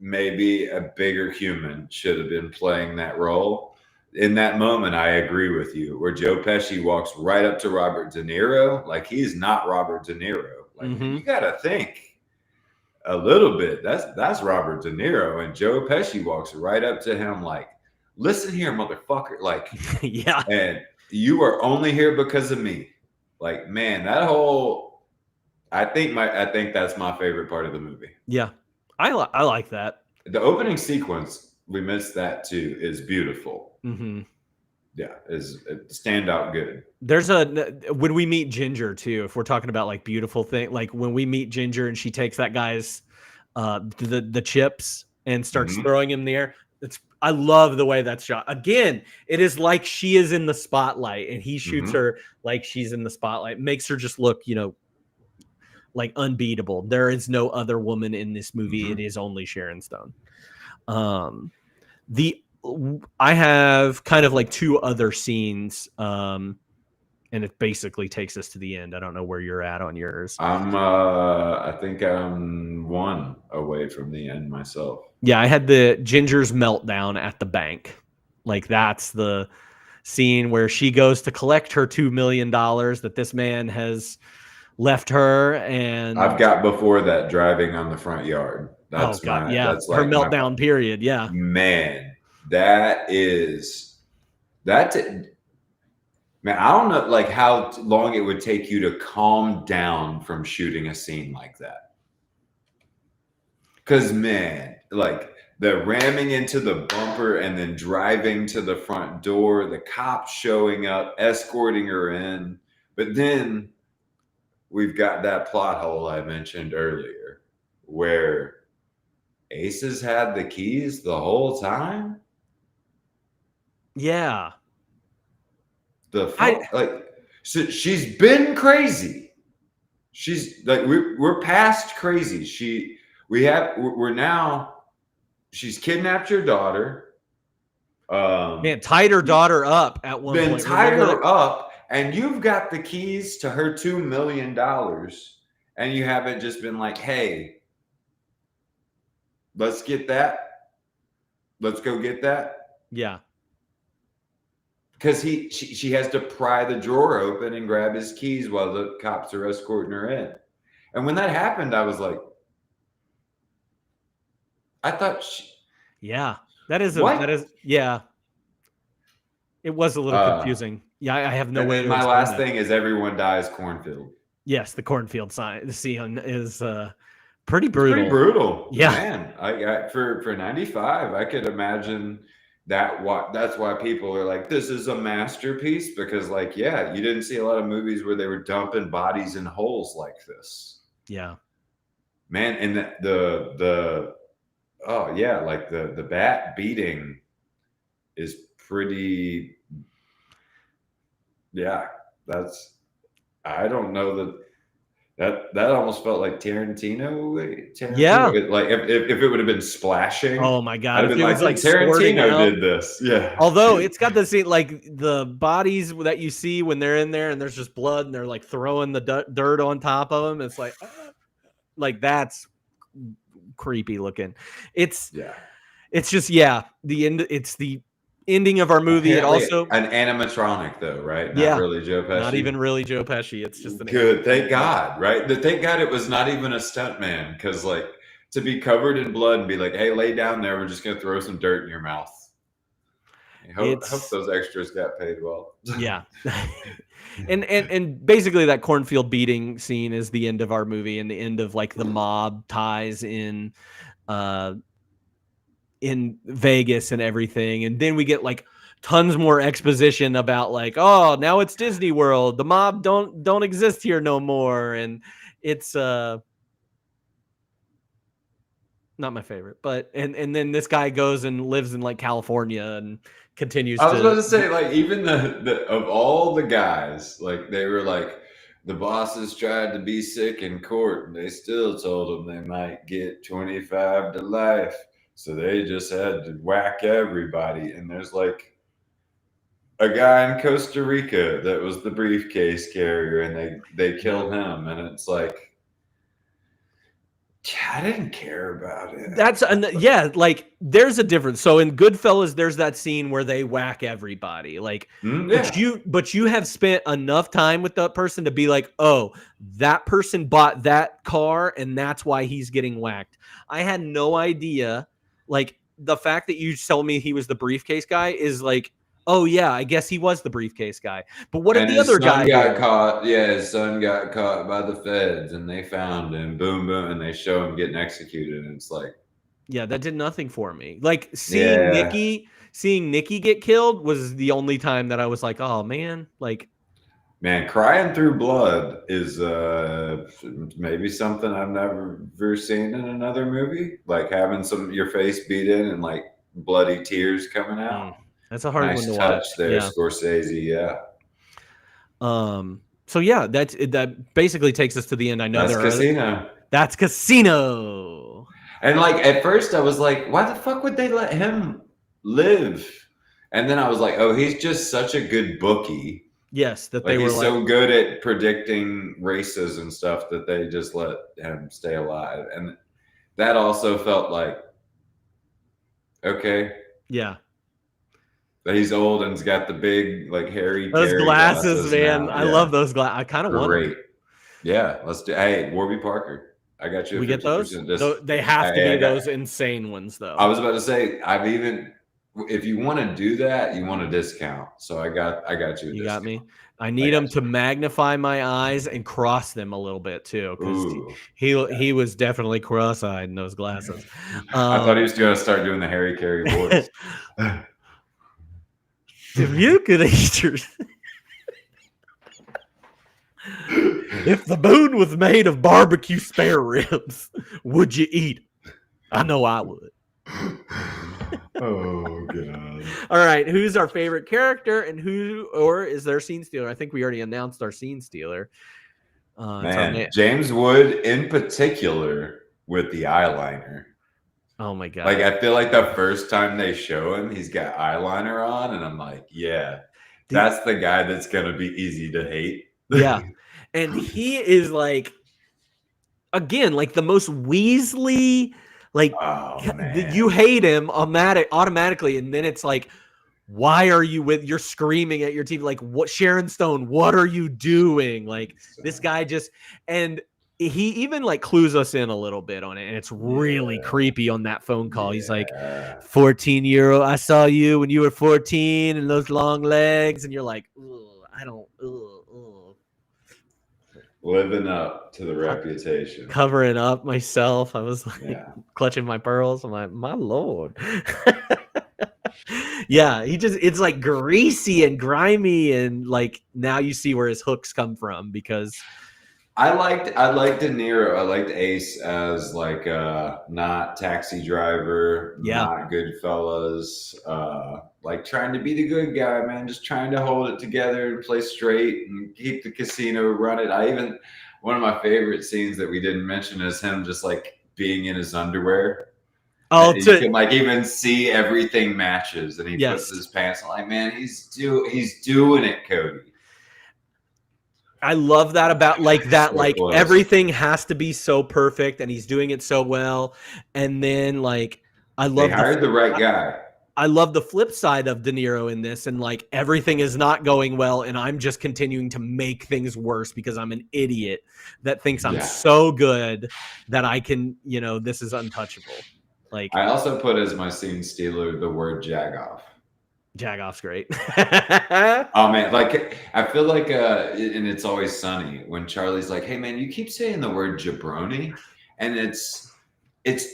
maybe a bigger human should have been playing that role, in that moment, I agree with you, where Joe Pesci walks right up to Robert De Niro. Like, he's not Robert De Niro. Like, you got to think a little bit. That's Robert De Niro. And Joe Pesci walks right up to him like, listen here, motherfucker. Like, yeah. And you are only here because of me. Like, man, that whole, I think that's my favorite part of the movie. Yeah. I like that. The opening sequence, we missed that too, is beautiful. Mm-hmm. is standout good. There's when we meet Ginger too, if we're talking about like beautiful thing, like when we meet Ginger and she takes that guy's the chips and starts throwing him in the air. I love the way that's shot. Again, it is like she is in the spotlight and he shoots her like she's in the spotlight. Makes her just look, like unbeatable. There is no other woman in this movie. It is only Sharon Stone. I have kind of like two other scenes, and it basically takes us to the end. I don't know where you're at on yours. I think I'm one away from the end myself. Yeah, I had the Ginger's meltdown at the bank. Like that's the scene where she goes to collect her $2 million that this man has left her, and I've got before that driving on the front yard. That's that's her meltdown period. Yeah, man. Man, I don't know like how long it would take you to calm down from shooting a scene like that. Cause man, like the ramming into the bumper and then driving to the front door, the cops showing up, escorting her in. But then we've got that plot hole I mentioned earlier where Ace has had the keys the whole time. Yeah. So she's been crazy. She's like we're past crazy. She's kidnapped your daughter. Man, tied her daughter up at one point. Tied her up, and you've got the keys to her $2 million, and you haven't just been like, hey, let's get that. Let's go get that. Yeah. Because she has to pry the drawer open and grab his keys while the cops are escorting her in. And when that happened, I was like, I thought yeah, it was a little confusing. Yeah, I have no way to my last thing is everyone dies cornfield. Yes, the cornfield scene is pretty brutal. Pretty brutal. Yeah. Man, I for 95, I could imagine that's why people are like, this is a masterpiece, because like, yeah, you didn't see a lot of movies where they were dumping bodies in holes like this. Yeah. Man, and the bat beating is pretty, yeah, I don't know that almost felt like Tarantino. Yeah, like if it would have been splashing. Oh my god! If it was like Tarantino did this, yeah. Although it's got the scene like the bodies that you see when they're in there and there's just blood and they're like throwing the dirt on top of them. It's like that's creepy looking. It's just the end. It's the ending of our movie. It also an animatronic though, right? Not really Joe Pesci. Not even really Joe Pesci. It's just good. Thank God, right? Thank God it was not even a stuntman, because like to be covered in blood and be like, "Hey, lay down there. We're just gonna throw some dirt in your mouth." I hope those extras got paid well. Yeah, and basically that cornfield beating scene is the end of our movie and the end of like the mob ties in Vegas and everything. And then we get like tons more exposition about like, oh, now it's Disney World. The mob don't exist here no more. And it's not my favorite, but and then this guy goes and lives in like California and continues. I was about to say, like, even the of all the guys, like they were like, the bosses tried to be sick in court and they still told them they might get 25 to life. So they just had to whack everybody. And there's like a guy in Costa Rica that was the briefcase carrier, and they killed him. And it's like, I didn't care about it. Like there's a difference. So in Goodfellas, there's that scene where they whack everybody. Like, but you have spent enough time with that person to be like, oh, that person bought that car and that's why he's getting whacked. I had no idea. Like the fact that you told me he was the briefcase guy is like, oh yeah, I guess he was the briefcase guy. But what if the other guy got caught? Yeah, his son got caught by the feds and they found him. Boom, boom, and they show him getting executed. And it's like, Yeah, that did nothing for me. Like seeing Nikki get killed was the only time that I was like, oh man, like. Man, crying through blood is maybe something I've never seen in another movie. Like having your face beat in and like bloody tears coming out. That's a hard nice one to touch watch. there, Scorsese. Yeah. So yeah, that basically takes us to the end. I know that's Casino. That's Casino. And like at first I was like, why the fuck would they let him live? And then I was like, oh, he's just such a good bookie. Yes, that like they were he's so good at predicting races and stuff that they just let him stay alive. And that also felt like, okay. Yeah. That he's old and he's got the big, like, hairy those glasses, man. I love those glasses. I kind of want them. Yeah, let's do. Hey, Warby Parker, I got you. We get those? They have to be those insane ones, though. I was about to say, if you want to do that, you want a discount. So I got you. You got me. I need them to magnify my eyes and cross them a little bit too, because he was definitely cross-eyed in those glasses. I thought he was going to start doing the Harry Carey voice. If you could eat your, if the moon was made of barbecue spare ribs, would you eat it? I know I would. Oh god! All right, who's our favorite character, and or is there scene stealer? I think we already announced our scene stealer. James Wood in particular with the eyeliner. Oh my god! Like I feel like the first time they show him, he's got eyeliner on, and I'm like, yeah, that's the guy that's gonna be easy to hate. Yeah, and he is like, again, like the most Weasley. Like you hate him automatically, and then it's like, why are you you're screaming at your TV? Like, what, Sharon Stone? What are you doing? Like this guy and he even like clues us in a little bit on it, and it's really creepy on that phone call. He's like, 14-year-old, I saw you when you were 14 and those long legs, and you're like, I don't. Living up to the reputation. Covering up myself. I was like clutching my pearls. I'm like, my Lord. Yeah, it's like greasy and grimy, and like now you see where his hooks come from, because I liked De Niro. I liked Ace as like not Taxi Driver, not Goodfellas, like trying to be the good guy, man, just trying to hold it together and play straight and keep the casino running. One of my favorite scenes that we didn't mention is him just like being in his underwear. Oh, you can like even see everything matches, and he puts his pants on. Like, man, he's doing it, Cody. I love that about like that, like everything has to be so perfect, and he's doing it so well. And then like I love they hired the right guy. I love the flip side of De Niro in this, and like everything is not going well, and I'm just continuing to make things worse because I'm an idiot that thinks I'm so good that I can, this is untouchable. Like I also put as my scene stealer the word jagoff. Jagoff's great. Oh man, like I feel like and It's Always Sunny when Charlie's like, "Hey man, you keep saying the word jabroni," and it's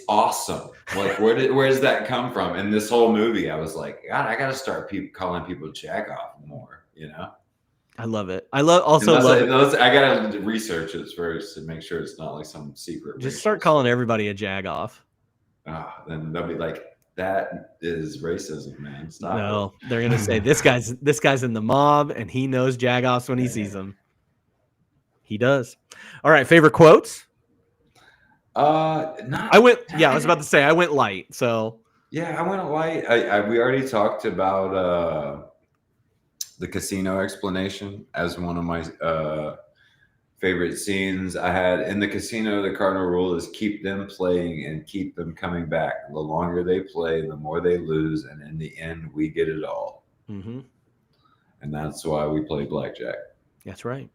awesome. Like where does that come from? In this whole movie, I was like, God, I got to start calling people jagoff more. I love it. I love it. I gotta research it first to make sure it's not like some secret. Just start calling everybody a jagoff. Then they'll be like, that is racism, man. Stop. No, they're gonna say this guy's in the mob, and he knows jagoffs when he sees them. He does. All right, favorite quotes. I was about to say I went light. So yeah, I went light. We already talked about the casino explanation as one of my favorite scenes. I had in the casino. The cardinal rule is keep them playing and keep them coming back. The longer they play, the more they lose, and in the end, we get it all. Mm-hmm. And that's why we play blackjack. That's right.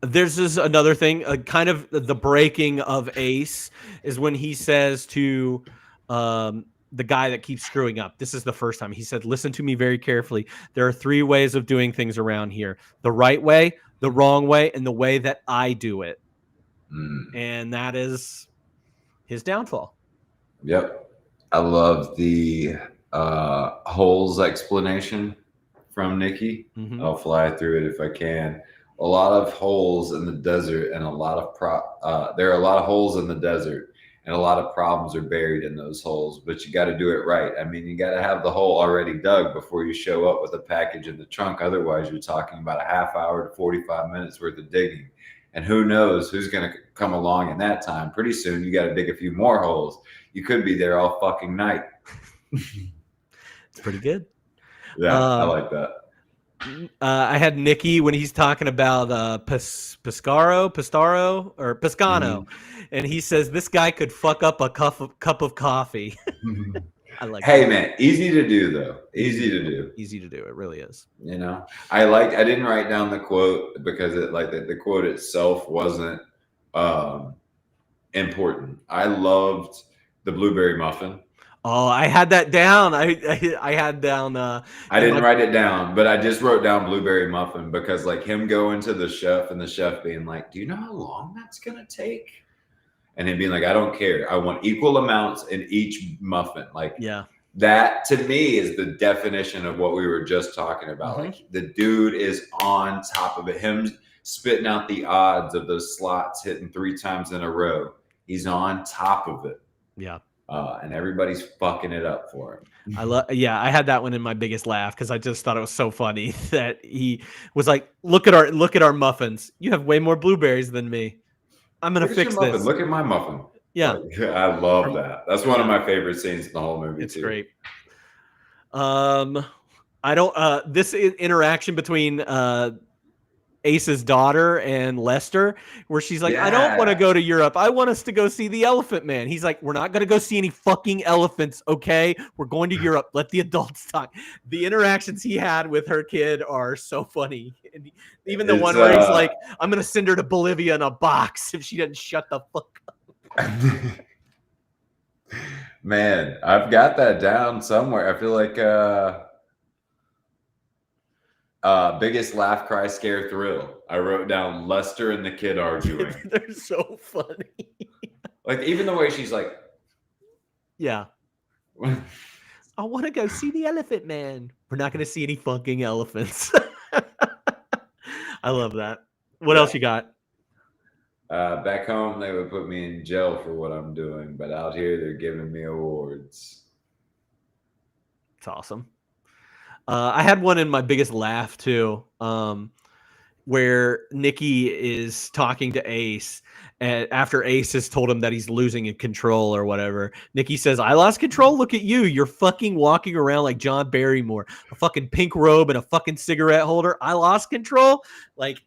There's this another thing, kind of the breaking of Ace is when he says to the guy that keeps screwing up. This is the first time he said, "Listen to me very carefully. There are 3 ways of doing things around here: the right way, the wrong way, and the way that I do it." And that is his downfall. Yep. I love the holes explanation from Nikki. Mhm. I'll fly through it if I can. A lot of holes in the desert, and a lot of there are a lot of holes in the desert, and a lot of problems are buried in those holes. But you got to do it right. I mean, you got to have the hole already dug before you show up with a package in the trunk. Otherwise, you're talking about a half hour to 45 minutes worth of digging, and who knows who's going to come along in that time. Pretty soon, you got to dig a few more holes. You could be there all fucking night. It's pretty good. Yeah, I like that. I had Nikki when he's talking about Piscano, and he says this guy could fuck up a cup of coffee. I like. Hey that. man, easy to do though. Easy to do. Easy to do. It really is. You know, I didn't write down the quote because it the quote itself wasn't important. I loved the blueberry muffin. Oh, I had that down. I had down. I didn't write it down, but I just wrote down blueberry muffin because like him going to the chef and the chef being like, "Do you know how long that's gonna take?" And him being like, "I don't care. I want equal amounts in each muffin." Like, yeah, that to me is the definition of what we were just talking about. Mhm. Like the dude is on top of it. Him spitting out the odds of those slots hitting 3 times in a row. He's on top of it. yeah. And everybody's fucking it up for him. I had that one in my biggest laugh because I just thought it was so funny that he was like, look at our muffins. You have way more blueberries than me. I'm gonna fix this. Look at my muffin. Yeah. Like, I love that. That's one of my favorite scenes in the whole movie. It's too. great. I don't this interaction between Ace's daughter and Lester, where she's like, I don't want to go to Europe. I want us to go see the Elephant Man. He's like, we're not going to go see any fucking elephants. Okay. We're going to Europe. Let the adults talk. The interactions he had with her kid are so funny. And even the one where he's like, I'm going to send her to Bolivia in a box if she doesn't shut the fuck up. Man, I've got that down somewhere. I feel like, biggest laugh, cry, scare, thrill. I wrote down Lester and the kid arguing. They're so funny. Like even the way she's like, yeah, I want to go see the Elephant Man. We're not going to see any fucking elephants. I love that. What else you got? Back home, they would put me in jail for what I'm doing, but out here, they're giving me awards. It's awesome. I had one in my biggest laugh too, where Nikki is talking to Ace, and after Ace has told him that he's losing in control or whatever, Nikki says, "I lost control. Look at you. You're fucking walking around like John Barrymore, a fucking pink robe and a fucking cigarette holder. I lost control." Like,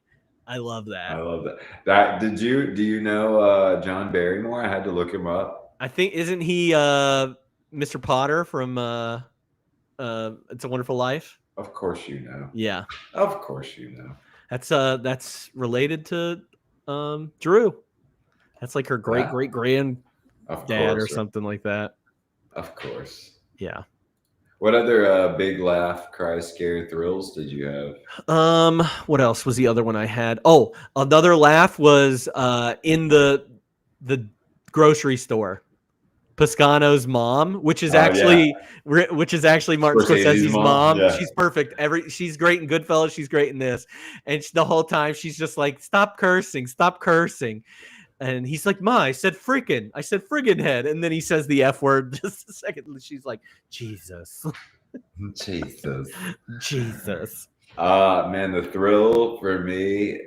I love that. I love that. Do you know John Barrymore? I had to look him up. I think, isn't he Mr. Potter from It's a Wonderful Life? Of course you know. Yeah. Of course you know. That's related to Drew. That's like her great grand dad or something like that. Of course. Yeah. What other big laugh, cry, scare, thrills did you have? What else was the other one I had? Oh, another laugh was in the grocery store. Piscano's mom, which is actually Martin Scorsese's mom. Yeah. She's perfect. She's great in Goodfellas. She's great in this, and the whole time she's just like, "Stop cursing, stop cursing." And he's like, "Ma, I said friggin'. I said friggin' head." And then he says the F word just a second. She's like, "Jesus." Jesus. Man, the thrill for me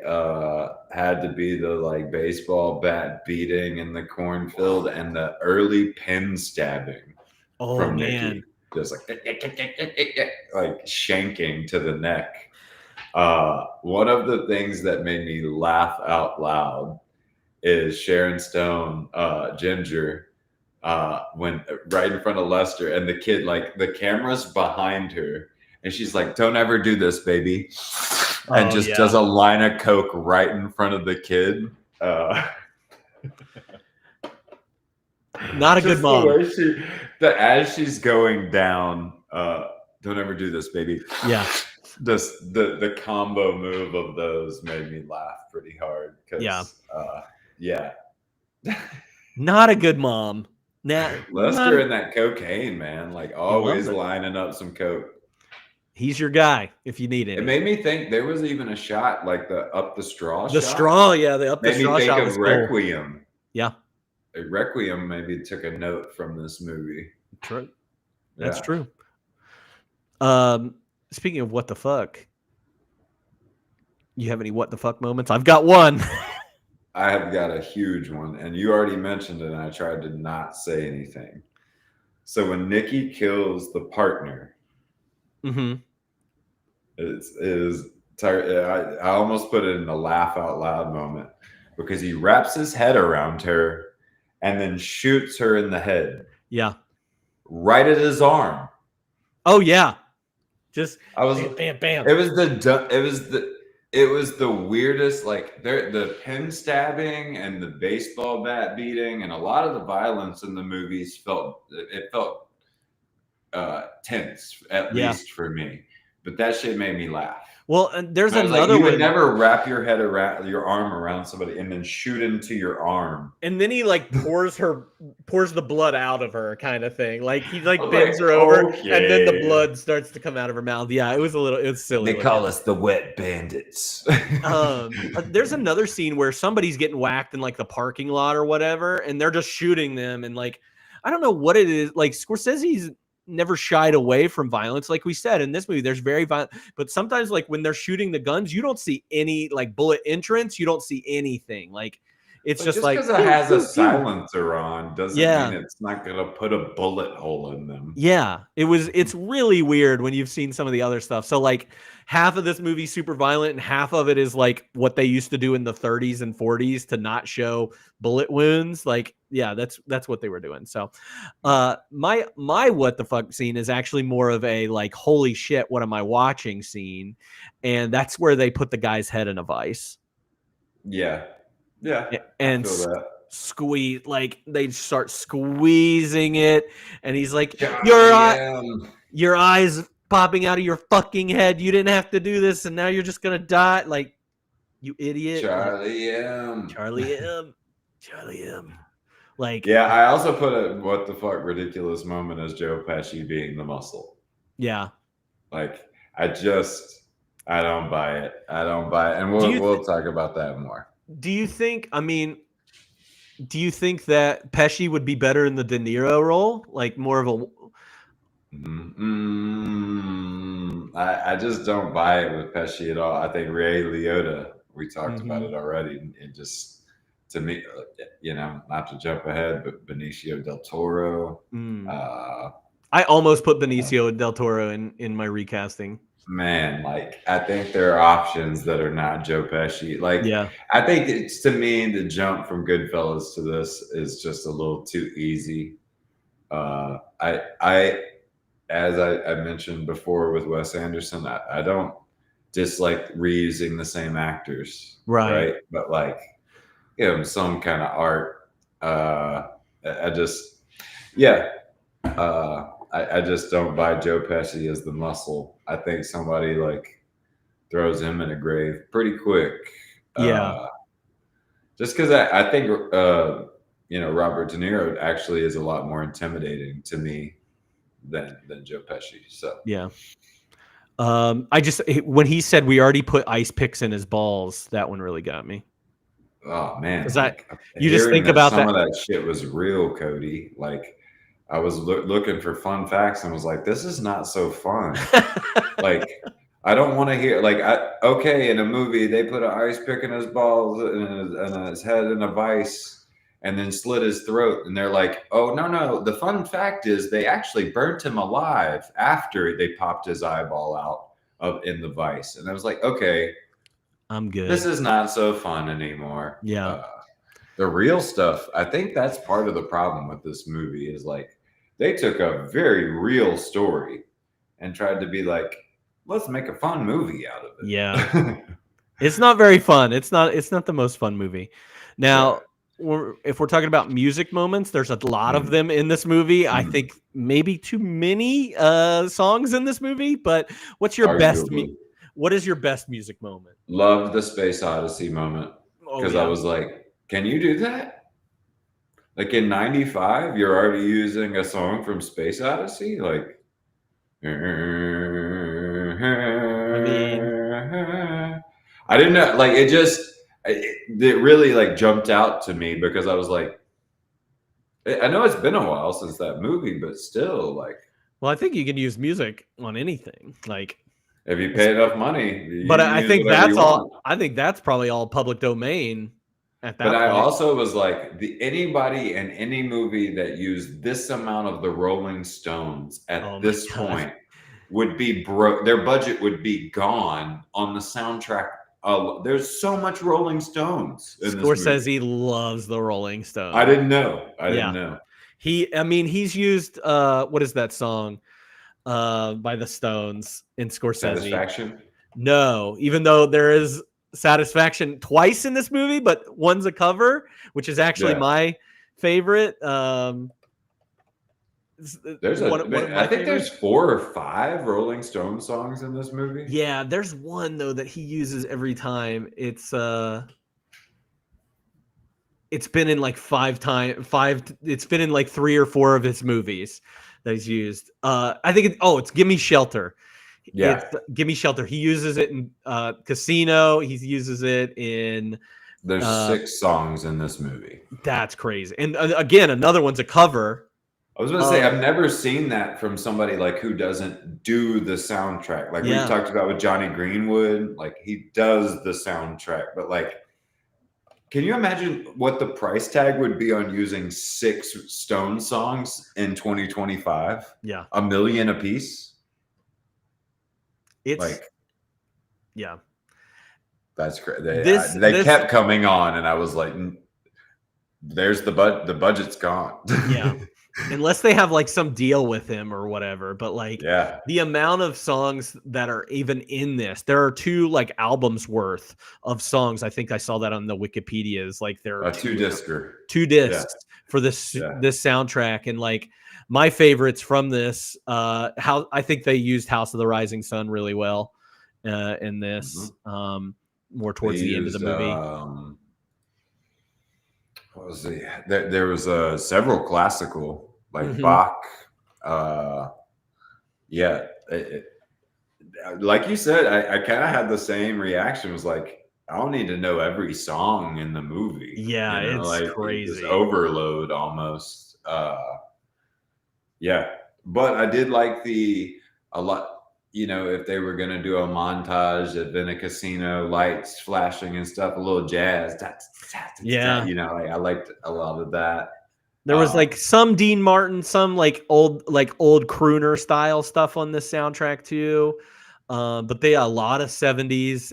had to be the like baseball bat beating in the cornfield and the early pin stabbing from Nikki. Just like shanking to the neck. One of the things that made me laugh out loud is Sharon Stone, Ginger, when right in front of Lester, and the kid, like the camera's behind her, and she's like, "Don't ever do this, baby," and does a line of coke right in front of the kid. Not a good mom. As she's going down, "Don't ever do this, baby." Yeah. Just the combo move of those made me laugh pretty hard. Yeah. Not a good mom. Now, Lester and that cocaine, man, like always it. lining up some coke. He's your guy if you need it. It made me think there was even a shot like the up the straw. The shot. straw, yeah, the up the Made straw me think shot of was cool. Requiem. Yeah, Requiem maybe took a note from this movie. true. That's Yeah. true. Speaking of what the fuck, you have any what the fuck moments? I've got one. I have got a huge one, and you already mentioned it, and I tried to not say anything. So when Nikki kills the partner, Mm-hmm. I almost put it in a laugh out loud moment because he wraps his head around her and then shoots her in the head, Yeah. right at his arm. Oh yeah. Just I was, bam, bam. it was the weirdest, like the pin stabbing and the baseball bat beating and a lot of the violence in the movies felt tense, at least for me. But that shit made me laugh. Well, and there's I was like, another you would one. never wrap your arm around somebody and then shoot into your arm. And then he like pours the blood out of her, kind of thing. Like he like I was bends like, her over, okay. and then the blood starts to come out of her mouth. Yeah, it was silly. They call us the wet bandits. There's another scene where somebody's getting whacked in like the parking lot or whatever, and they're just shooting them. And like, I don't know what it is. Like Scorsese's never shied away from violence. Like we said in this movie, there's very violent, but sometimes like when they're shooting the guns, you don't see any like bullet entrance. You don't see anything. Like it's just like because it has a silencer on doesn't Yeah. mean it's not gonna put a bullet hole in them. Yeah, it's really weird when you've seen some of the other stuff. So like half of this movie super violent and half of it is like what they used to do in the 30s and 40s to not show bullet wounds. Like, yeah, that's what they were doing. So my what the fuck scene is actually more of a like, holy shit, what am I watching scene? And that's where they put the guy's head in a vice. Yeah. And I feel that. squeeze, like they start squeezing it, and he's like, Goddamn. your eyes popping out of your fucking head. You didn't have to do this, and now you're just gonna die. Like, you idiot. Charlie M. Charlie M. Like, Yeah, I also put a what the fuck ridiculous moment as Joe Pesci being the muscle. yeah. Like, I don't buy it. And we'll talk about that more. Do you think that Pesci would be better in the De Niro role? Like more of a I just don't buy it with Pesci at all. I think Ray Liotta, we talked about it already. It just, to me, not to jump ahead, but Benicio del Toro. I almost put Benicio del Toro in my recasting. Man, like, I think there are options that are not Joe Pesci. Like, Yeah. I think it's, to me, the jump from Goodfellas to this is just a little too easy. As I mentioned before with Wes Anderson, I don't dislike reusing the same actors, Right. But like, give them some kind of art. I just don't buy Joe Pesci as the muscle. I think somebody like throws him in a grave pretty quick. Yeah. Just because I think Robert De Niro actually is a lot more intimidating to me than Joe Pesci. So Yeah. When he said we already put ice picks in his balls, that one really got me. Oh man, you just think about some of that shit was real, Cody. Like, I was looking for fun facts and was like, this is not so fun. Like, I don't want to hear, like, in a movie, they put an ice pick in his balls and his head in a vice and then slit his throat. And they're like, oh, no. The fun fact is they actually burnt him alive after they popped his eyeball out in the vice. And I was like, okay, I'm good. this is not so fun anymore. Yeah. The real stuff, I think that's part of the problem with this movie is like they took a very real story and tried to be like, let's make a fun movie out of it. Yeah. It's not very fun. It's not the most fun movie. Now, if we're talking about music moments, there's a lot of them in this movie. I think maybe too many songs in this movie, but what's your best what is your best music moment? Loved the Space Odyssey moment because I was like, can you do that? Like in '95, you're already using a song from Space Odyssey, like. I didn't know. Like it really like jumped out to me because I was like, I know it's been a while since that movie, but still, like. Well, I think you can use music on anything. Like, if you pay enough money, you but can I use think whatever that's you all. want. I think that's probably all public domain at that But point. I also was like, anybody in any movie that used this amount of the Rolling Stones at this point would be broke. Their budget would be gone on the soundtrack. There's so much Rolling Stones in this movie. Scorsese loves the Rolling Stones. I didn't know. I didn't know. He's used what is that song by the Stones in Scorsese? Satisfaction? No, even though there is Satisfaction twice in this movie, but one's a cover, which is actually my favorite. There's I think there's 4 or 5 Rolling Stone songs in this movie. Yeah, there's one though that he uses every time. It's been in like 5 times. It's been in like 3 or 4 of his movies that he's used. I think it's Gimme Shelter. Yeah, it's Gimme Shelter. He uses it in Casino. He uses it in. There's 6 songs in this movie. That's crazy. And again, another one's a cover. I was going to say, I've never seen that from somebody like who doesn't do the soundtrack. Like we talked about with Johnny Greenwood, like he does the soundtrack, but like, can you imagine what the price tag would be on using 6 Stone songs in 2025? Yeah. $1 million a piece. It's like, yeah. That's great. They kept coming on, and I was like, "There's the budget's gone." Yeah, unless they have like some deal with him or whatever. But like, the amount of songs that are even in this, there are 2 like albums worth of songs. I think I saw that on the Wikipedia. Is like there are 2 discs for this soundtrack, and like my favorites from this. How I think they used House of the Rising Sun really well in this. More towards the end of the movie. What was the? There was several classical like Bach. Like you said, I kind of had the same reaction. It was like, I don't need to know every song in the movie. Yeah, you know, it's like, crazy. It's overload almost. But I did like a lot. You know, if they were going to do a montage of in a casino, lights flashing and stuff, a little jazz. You know, like, I liked a lot of that. There was like some Dean Martin, some like old crooner style stuff on this soundtrack too. But they a lot of 70s,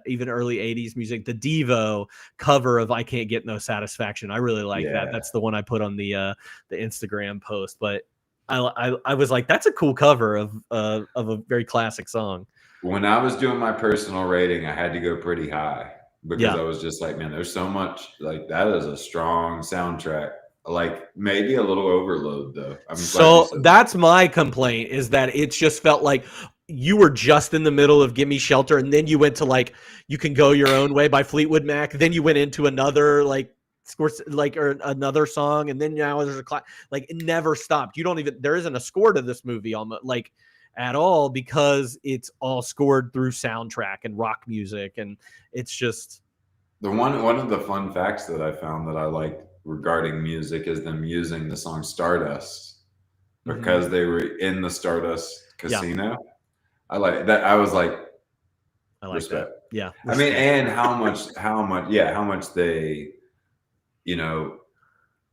even early 80s music. The Devo cover of I Can't Get No Satisfaction. I really like that. That's the one I put on the Instagram post. But I was like, that's a cool cover of a very classic song. When I was doing my personal rating, I had to go pretty high because I was just like, man, there's so much. Like, that is a strong soundtrack. Like, maybe a little overload though. So that's my complaint, is that it just felt like you were just in the middle of Gimme Shelter, and then you went to like You Can Go Your Own Way by Fleetwood Mac. Then you went into another or another song, and then now there's like it never stopped. There isn't a score to this movie almost like at all, because it's all scored through soundtrack and rock music, and it's just one of the fun facts that I found that I liked regarding music is them using the song Stardust because they were in the Stardust casino. I like that. I was like, I like respect. That. Yeah. I mean, and how much they, you know,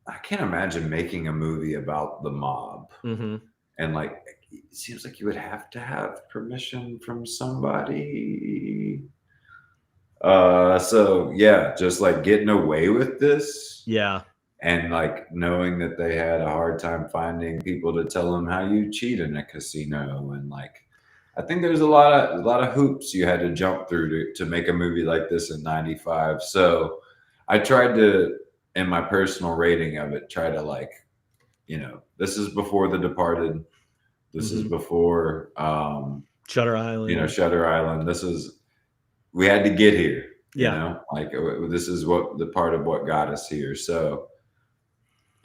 I can't imagine making a movie about the mob. And like, it seems like you would have to have permission from somebody. So yeah, just like getting away with this. Yeah. And like knowing that they had a hard time finding people to tell them how you cheat in a casino, and like, I think there's a lot of hoops you had to jump through to make a movie like this in '95. So I tried to, in my personal rating of it, try to like, you know, this is before The Departed. This is before Shutter Island. You know, Shutter Island. We had to get here. Yeah. You know, like this is what the part of what got us here. So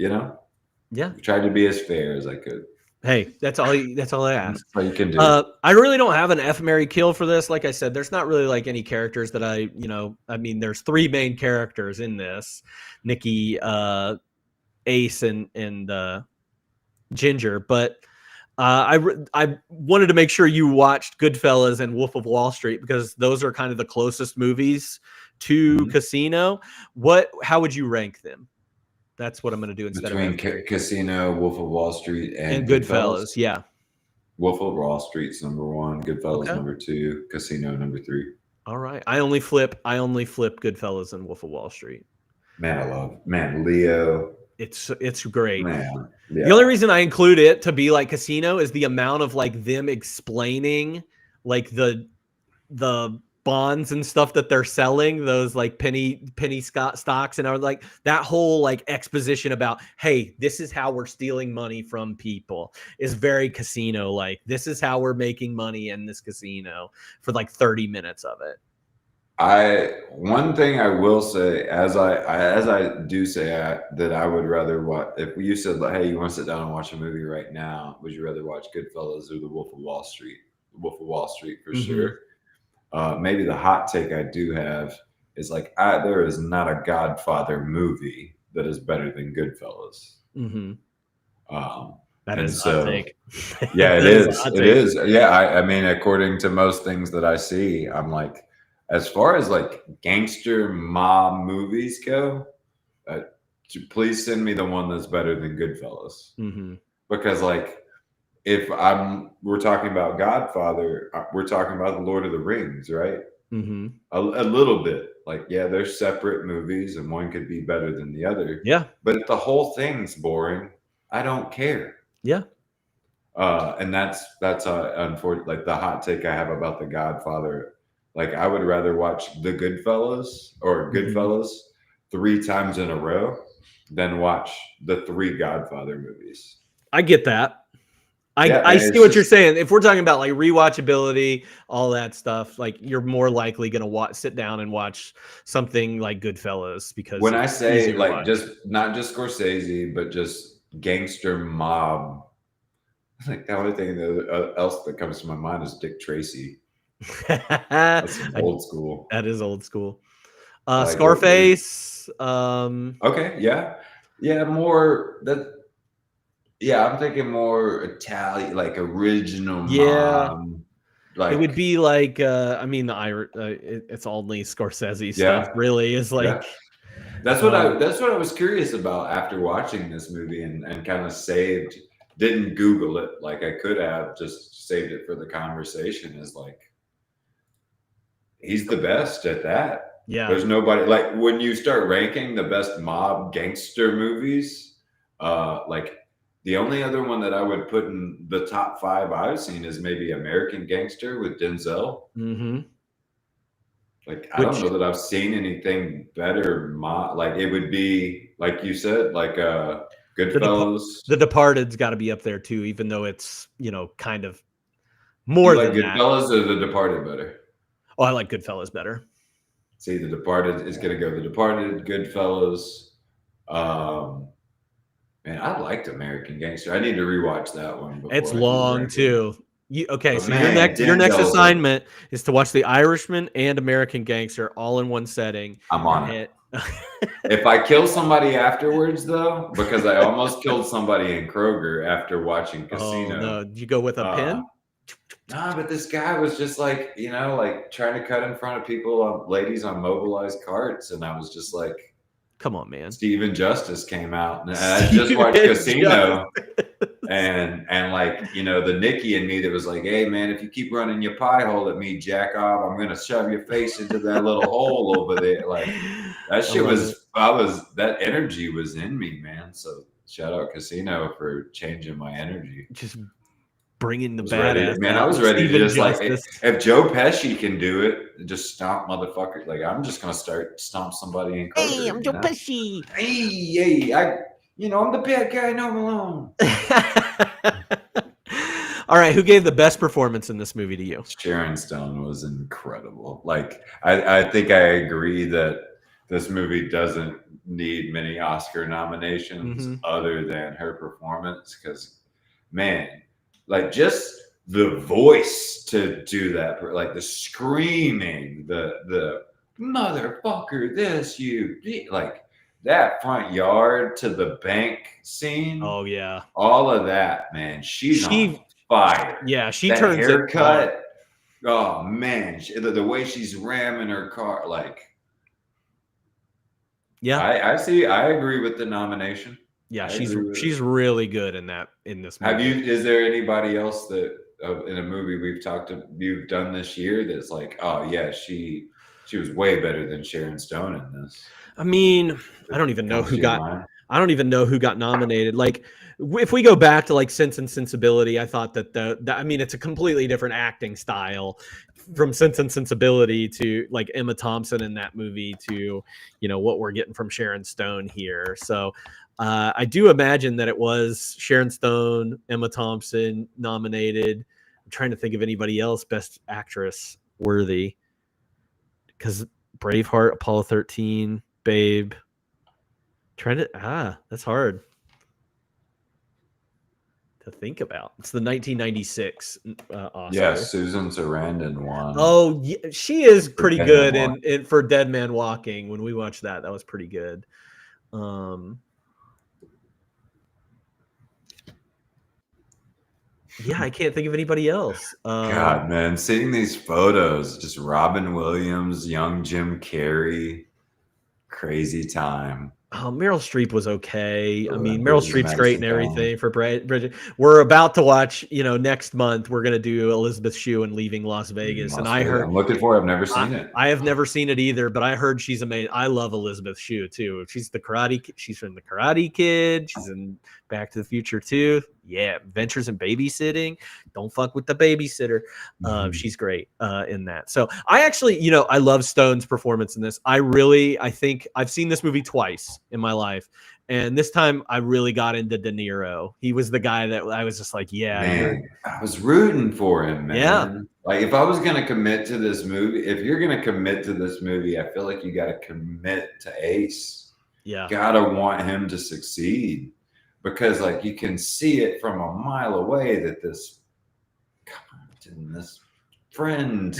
you know, Yeah. tried to be as fair as I could. Hey, that's all I ask. That's all you can do. I really don't have an F, Marry, Kill for this. Like I said, there's not really like any characters that I mean, there's 3 main characters in this: Nikki, Ace, and Ginger. But I wanted to make sure you watched Goodfellas and Wolf of Wall Street because those are kind of the closest movies to Casino. How would you rank them? That's what I'm going to do instead Between of Casino, Wolf of Wall Street, and Goodfellas. Yeah. Wolf of Wall Street's number 1, Goodfellas Okay. number 2, Casino number 3. All right. I only flip Goodfellas and Wolf of Wall Street. Man, Leo. It's great. Man, yeah. The only reason I include it to be like Casino is the amount of like them explaining like the bonds and stuff that they're selling, those like penny stocks, and I was like that whole like exposition about, hey, this is how we're stealing money from people is very Casino like. This is how we're making money in this casino for like 30 minutes of it. One thing I will say, as I do say that I would rather watch. If you said, like, hey, you want to sit down and watch a movie right now, would you rather watch Goodfellas or The Wolf of Wall Street? Wolf of Wall Street for sure. Maybe the hot take I do have is like, there is not a Godfather movie that is better than Goodfellas. That is a hot take. Yeah, it is. It is. Yeah, I mean, according to most things that I see, I'm like, as far as like gangster mob movies go, please send me the one that's better than Goodfellas. Because like, if we're talking about Godfather, we're talking about the Lord of the Rings, right? A little bit. Like, yeah, they're separate movies and one could be better than the other. Yeah. But if the whole thing's boring, I don't care. Yeah. And that's unfortunate. Like the hot take I have about the Godfather, like I would rather watch the Goodfellas or Goodfellas 3 times in a row than watch the 3 Godfather movies. I get that. I see what you're saying. If we're talking about like rewatchability, all that stuff, like you're more likely going to sit down and watch something like Goodfellas because when I say like just not just Scorsese, but just gangster mob, like the only thing else that comes to my mind is Dick Tracy. That's old school. That is old school. Scarface. Okay. Yeah. More that. Yeah, I'm thinking more Italian, like original. Yeah, mom, like it would be like. I mean, the Irish. It's only Scorsese stuff. Really, is like. Yeah. That's what I was curious about after watching this movie and kind of didn't Google it like I could have, just saved it for the conversation. Is like he's the best at that. Yeah, there's nobody like when you start ranking the best mob gangster movies, like. The only other one that I would put in the top 5 I've seen is maybe American Gangster with Denzel. Like, I don't know that I've seen anything better. Like, it would be, like you said, like Goodfellas. The Departed's got to be up there, too, even though it's, kind of more than Goodfellas that. or The Departed better? Oh, I like Goodfellas better. See, The Departed is going to go The Departed, Goodfellas. Man, I liked American Gangster. I need to rewatch that one. It's long too. So man, your next assignment is to watch The Irishman and American Gangster all in one setting. I'm on it. If I kill somebody afterwards, though, because I almost killed somebody in Kroger after watching Casino. Oh, no. Did you go with a pin? Nah, but this guy was just like, like trying to cut in front of people, ladies on mobilized carts, and I was just like. Come on, man. Stephen Justice came out, and I just watched Casino, and like the Nicky in me that was like, "Hey, man, if you keep running your pie hole at me, jack off, I'm gonna shove your face into that little hole over there." Like that shit that energy was in me, man. So shout out Casino for changing my energy. Just bringing the badass. Man, I was ready to just Justice. Like, if Joe Pesci can do it, just stomp motherfuckers. Like, I'm just gonna start stomp somebody in Kroger. Hey, I'm Joe Pesci. Hey, I'm the bad guy. No, I'm alone. All right, who gave the best performance in this movie to you? Sharon Stone was incredible. Like, I think I agree that this movie doesn't need many Oscar nominations Mhm. other than her performance. Because, man, like just the voice to do that, like the screaming, the motherfucker, this like that front yard to the bank scene. Oh yeah, All of that, man. She's She- on fire. yeah. She That turns it on. haircut. Oh man, the way she's ramming her car, like Yeah, I agree with the nomination. yeah. I She's agree with she's really good in this movie. Have you? Is there anybody else that in a movie you've done this year that's like, oh yeah, she was way better than Sharon Stone in this? I mean, I don't even know Comes who to your got. mind? I don't even know who got nominated. Like, if we go back to like Sense and Sensibility, I thought that I mean, it's a completely different acting style from Sense and Sensibility to like Emma Thompson in that movie to, you know, what we're getting from Sharon Stone here. So I do imagine that it was Sharon Stone, Emma Thompson nominated. I'm trying to think of anybody else Best Actress worthy, because Braveheart, Apollo 13, Babe. That's hard to think about. It's the 1996 Oscar. Yeah, Susan Sarandon won. Oh, yeah, she is pretty Dead good Man in for Dead Man Walking. When we watched that was pretty good. Yeah, I can't think of anybody else. God, man, seeing these photos, just Robin Williams, young Jim Carrey, crazy time. Meryl Streep was okay. I mean, Meryl Meryl Streep's Streep's great and Mexico. everything for Bridget. We're about to watch, next month we're going to do Elizabeth Shue and Leaving Las Vegas. And I heard, I'm looking for it. I've never seen it. I have never seen it either, but I heard she's amazing. I love Elizabeth Shue too. She's from the Karate Kid. She's in Back to the Future too. Yeah. Adventures in Babysitting. Don't fuck with the babysitter. She's great in that. So I actually, I love Stone's performance in this. I think I've seen this movie twice in my life. And this time I really got into De Niro. He was the guy that I was just like, yeah. Man, I was rooting for him, man. Yeah. Like if I was going to commit to this movie, if you're going to commit to this movie, I feel like you got to commit to Ace. Yeah. Got to want him to succeed because like you can see it from a mile away that this friend,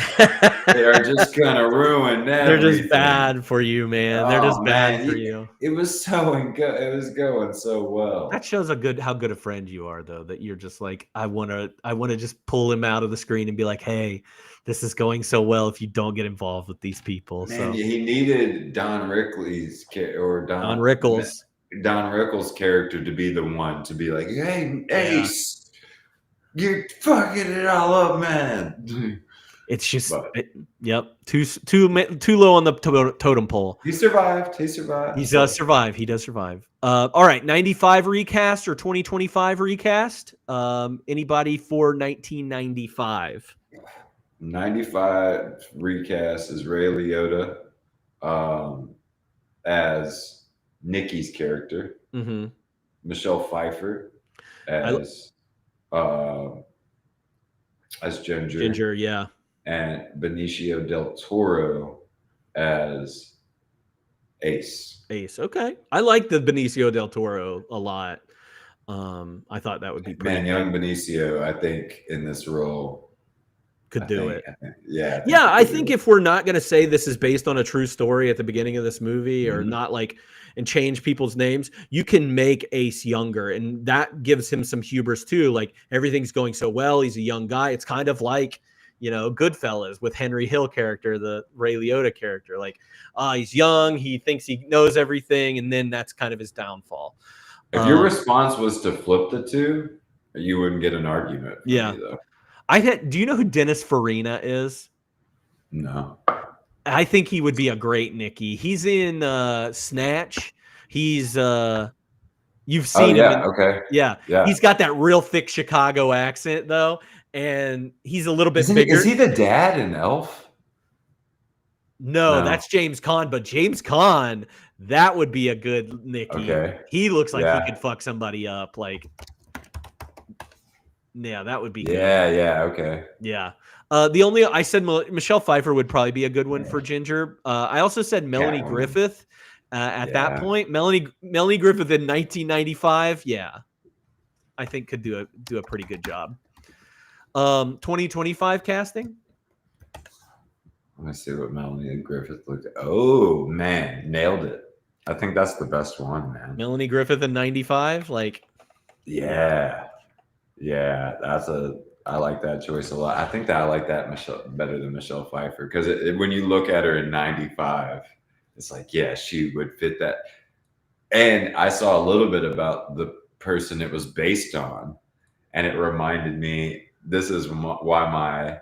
they are just going to ruin everything. They're just bad for you, man. They're just bad for you. It was it was going so well. That shows how good a friend you are, though. That you're just like, I want to just pull him out of the screen and be like, hey, this is going so well. If you don't get involved with these people, Man, he needed Don Rickles' character to be the one to be like, hey, Ace. You're fucking it all up, man. It's just, yep, too low on the totem pole. He survived. He does survive. All right, 95 recast or 2025 recast. Anybody for 1995? 95 recast is Ray Liotta as Nikki's character. Mm-hmm. Michelle Pfeiffer as Ginger, yeah, and Benicio del Toro as Ace. Okay, I like the Benicio del Toro a lot. I thought that would be pretty. Man, young Benicio, I think in this role could do it. I think if we're not going to say this is based on a true story at the beginning of this movie, or not like and change people's names, you can make Ace younger, and that gives him some hubris too. Like everything's going so well, he's a young guy. It's kind of like Goodfellas with Henry Hill character, the Ray Liotta character. Like he's young, he thinks he knows everything, and then that's kind of his downfall. If your response was to flip the two, you wouldn't get an argument. Yeah. Do you know who Dennis Farina is? No. I think he would be a great Nicky. He's in Snatch. He's you've seen him. Okay. Yeah. He's got that real thick Chicago accent though, and he's a little bit bigger. Is he the dad in Elf? No, that's James Caan. But James Caan, that would be a good Nicky. Okay. He looks like he could fuck somebody up. Like, Yeah, that would be good. Yeah, okay. Yeah. I said Michelle Pfeiffer would probably be a good one for Ginger. I also said Melanie Catwoman. Griffith at that Yeah. point. Melanie Griffith in 1995. Yeah, I think could do a pretty good job. 2025 casting. Let me see what Melanie Griffith looked at. Oh man, nailed it. I think that's the best one, man. Melanie Griffith in 95. Like, Yeah, I like that choice a lot. I think that I like that Michelle better than Michelle Pfeiffer because when you look at her in 95, it's like, yeah, she would fit that. And I saw a little bit about the person it was based on, and it reminded me. This is why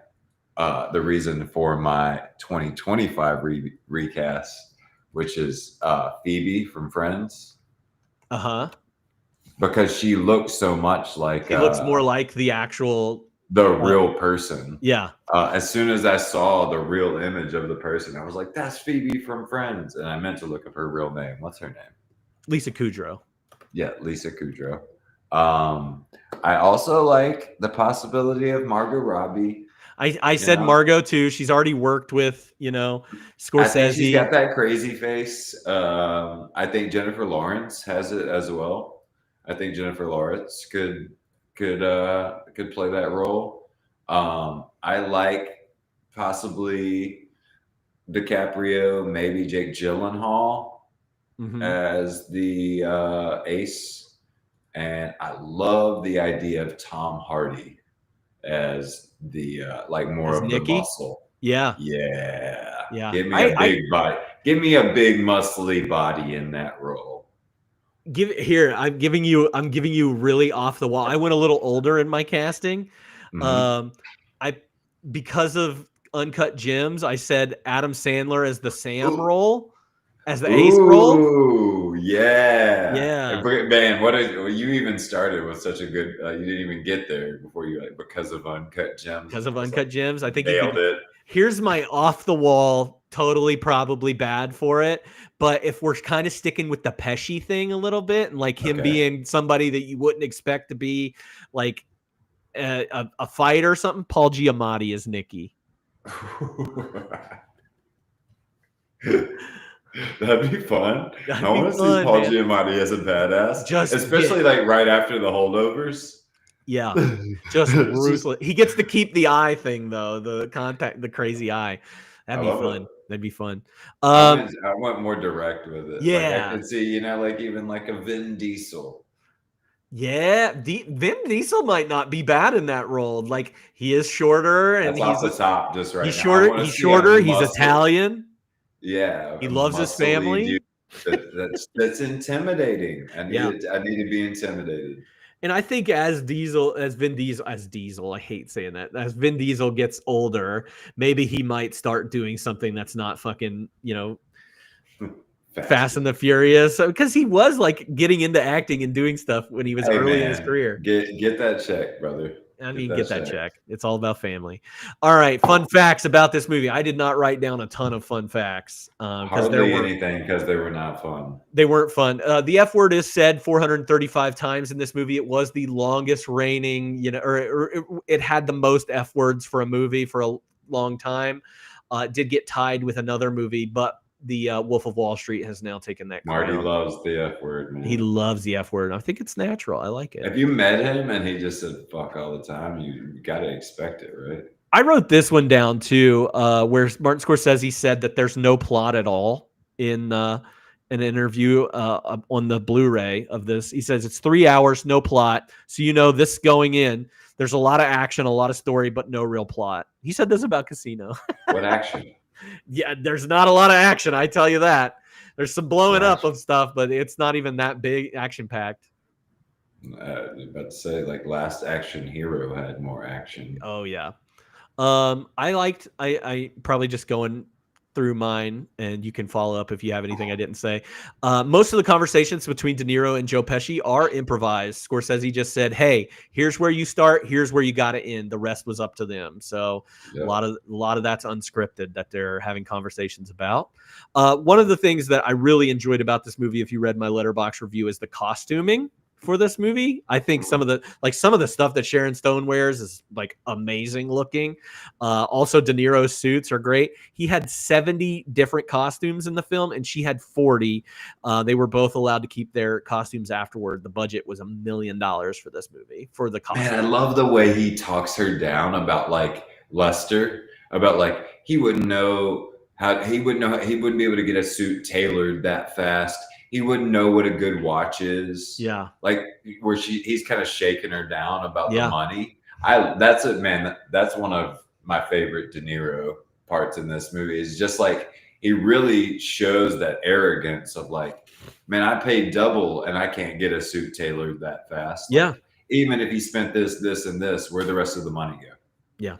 the reason for my 2025 recast, which is Phoebe from Friends. Because she looks so much like it looks more like the actual real person. Yeah. As soon as I saw the real image of the person, I was like, "That's Phoebe from Friends," and I meant to look up her real name. What's her name? Lisa Kudrow. Yeah, Lisa Kudrow. I also like the possibility of Margot Robbie. I said Margot too. She's already worked with, Scorsese. I think she's got that crazy face. I think Jennifer Lawrence has it as well. I think Jennifer Lawrence could play that role. I like possibly DiCaprio, maybe Jake Gyllenhaal as the ace. And I love the idea of Tom Hardy as the more of Nicky? the muscle. Yeah. Give me a big body. Give me a big muscly body in that role. I'm giving you really off the wall. I went a little older in my casting. Because of Uncut Gems, I said Adam Sandler as the Sam role. As the ace role? Ooh, yeah. Yeah. Man, you even started with such a good, you didn't even get there before you because of Uncut Gems. Because of Uncut Gems. I think nailed it. Here's my off the wall, totally probably bad for it. But if we're kind of sticking with the Pesci thing a little bit and like him being somebody that you wouldn't expect to be like a fighter or something, Paul Giamatti is Nicky. That'd be fun. I want to see Paul Giamatti as a badass, especially like right after the holdovers. Yeah, just ruthless. He gets to keep the eye thing though, the crazy eye. That'd be fun. That'd be fun. I went more direct with it. Yeah, like I could see, like even like a Vin Diesel. Yeah, Vin Diesel might not be bad in that role. Like he is shorter and he's off the top just right. He's shorter. He's shorter. He's Italian. Yeah, he loves his family. That's intimidating. I need to be intimidated. And I think as Vin Diesel, I hate saying that. As Vin Diesel gets older, maybe he might start doing something that's not fucking, Fast and the Furious. Because he was like getting into acting and doing stuff when he was early in his career. Get that check, brother. Get that check. It's all about family. All right. Fun facts about this movie. I did not write down a ton of fun facts. Hardly anything because they were not fun. They weren't fun. The F word is said 435 times in this movie. It was the longest reigning, it had the most F words for a movie for a long time. It did get tied with another movie, but the Wolf of Wall Street has now taken that. Marty loves the F word, man. He loves the F word. I think it's natural. I like it. Have you met him and he just said fuck all the time? You got to expect it, right? I wrote this one down too, where Martin Scorsese said that there's no plot at all in an interview on the Blu-ray of this. He says it's 3 hours, no plot. So this going in, there's a lot of action, a lot of story, but no real plot. He said this about Casino. What action? Yeah, there's not a lot of action. I tell you that. There's some blowing up of stuff, but it's not even that big action packed. About to say like Last Action Hero had more action. Oh yeah. I probably just going through mine, and you can follow up if you have anything I didn't say. Most of the conversations between De Niro and Joe Pesci are improvised. Scorsese just said, "Hey, here's where you start. Here's where you got to end. The rest was up to them." So a lot of that's unscripted that they're having conversations about. One of the things that I really enjoyed about this movie, if you read my Letterboxd review, is the costuming. for this movie. I think some of the stuff that Sharon Stone wears is like amazing looking. Also, De Niro's suits are great. He had 70 different costumes in the film, and she had 40. They were both allowed to keep their costumes afterward. The budget was $1 million for this movie for the costume. Man, I love the way he talks her down about like Lester, about like he wouldn't be able to get a suit tailored that fast. He wouldn't know what a good watch is. Yeah. Like where he's kind of shaking her down about Yeah. the money. That's it, man. That's one of my favorite De Niro parts in this movie, is just like he really shows that arrogance of like, man, I paid double and I can't get a suit tailored that fast. Yeah. Like, even if he spent this, and this, where'd the rest of the money go? Yeah.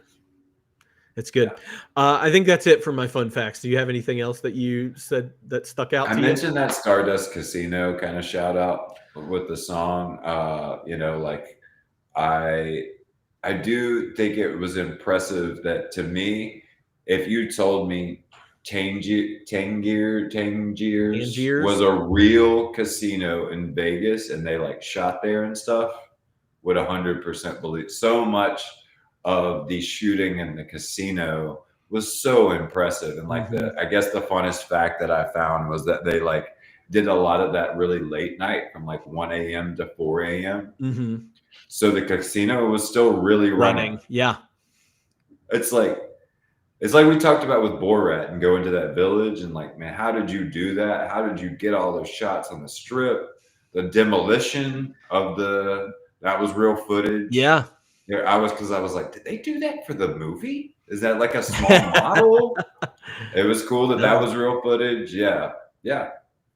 It's good. I think that's it for my fun facts. Do you have anything else that you said that stuck out I to you? mentioned that Stardust Casino kind of shout out with the song. Like I do think it was impressive that, to me, if you told me Tangiers was a real casino in Vegas and they like shot there and stuff, would 100% believe. So much of the shooting in the casino was so impressive. And like I guess the funnest fact that I found was that they like did a lot of that really late night from like 1 a.m. to 4 a.m. Mm-hmm. So the casino was still really running. Yeah. It's like we talked about with Borat and going to that village and like, man, how did you do that? How did you get all those shots on the strip? The demolition of that was real footage. Yeah. Yeah, I was like, did they do that for the movie? Is that like a small model? It was cool that was real footage. Yeah.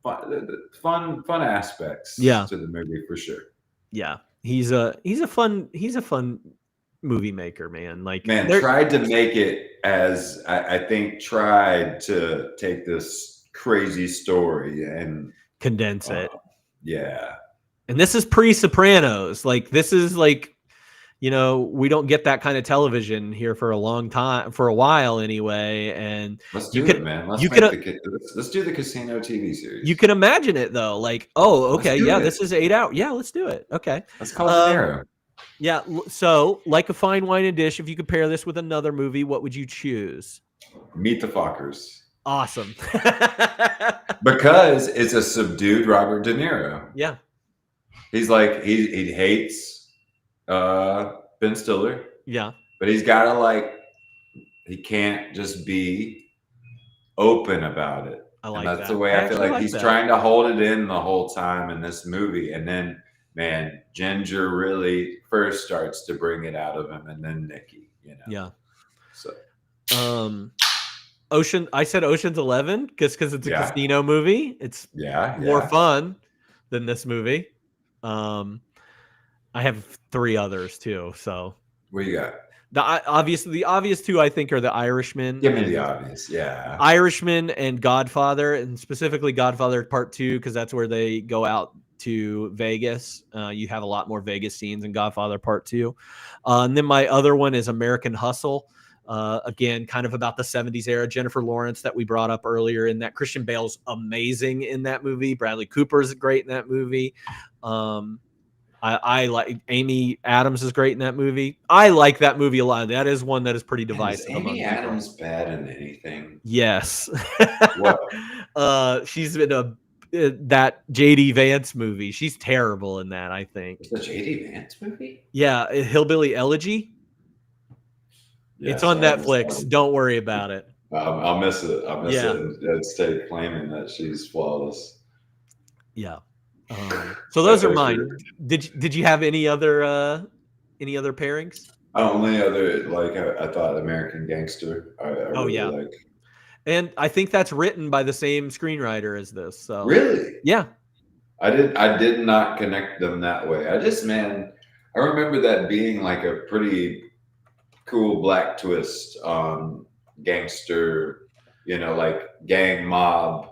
Fun aspects. Yeah. To the movie for sure. Yeah. He's a fun movie maker, man. Like, tried to make it as I think tried to take this crazy story and condense it. Yeah. And this is pre-Sopranos. Like, this is like, we don't get that kind of television here for a long time, for a while anyway. And let's do it, man. Let's do the Casino TV series. You can imagine it though. Like, oh, okay, yeah, this is 8 hours. Yeah, let's do it. Okay, let's call it De Niro. Yeah. So, like a fine wine and dish, if you could pair this with another movie, what would you choose? Meet the Fockers. Awesome. Because it's a subdued Robert De Niro. Yeah. He's like he hates Ben Stiller. Yeah. But he's got to he can't just be open about it. I like that's that. The way I feel like he's trying to hold it in the whole time in this movie. And then, man, Ginger really first starts to bring it out of him, and then Nikki, Yeah. So I said Ocean's 11 because it's a casino movie. It's more fun than this movie. I have 3 others too. So what you got? The obvious 2 I think are The Irishman. Give me the obvious, yeah. Irishman and Godfather, and specifically Godfather Part 2 because that's where they go out to Vegas. You have a lot more Vegas scenes in Godfather Part 2. And then my other one is American Hustle. Again, kind of about the 70s era. Jennifer Lawrence that we brought up earlier in that. Christian Bale's amazing in that movie. Bradley Cooper is great in that movie. I like Amy Adams is great in that movie. I like that movie a lot. That is one that is pretty divisive. Is Amy Adams bad in anything? Yes. What? She's in that J.D. Vance movie. She's terrible in that, I think. It's the J.D. Vance movie? Yeah, Hillbilly Elegy. Yes, it's on Netflix. Don't worry about it. I'll miss it. I'll miss it and stay claiming that she's flawless. Yeah. So those are mine. Did you have any other pairings? Only other I thought American Gangster. I really like. And I think that's written by the same screenwriter as this. So really, yeah. I did not connect them that way. I remember that being like a pretty cool black twist on gangster, like gang mob.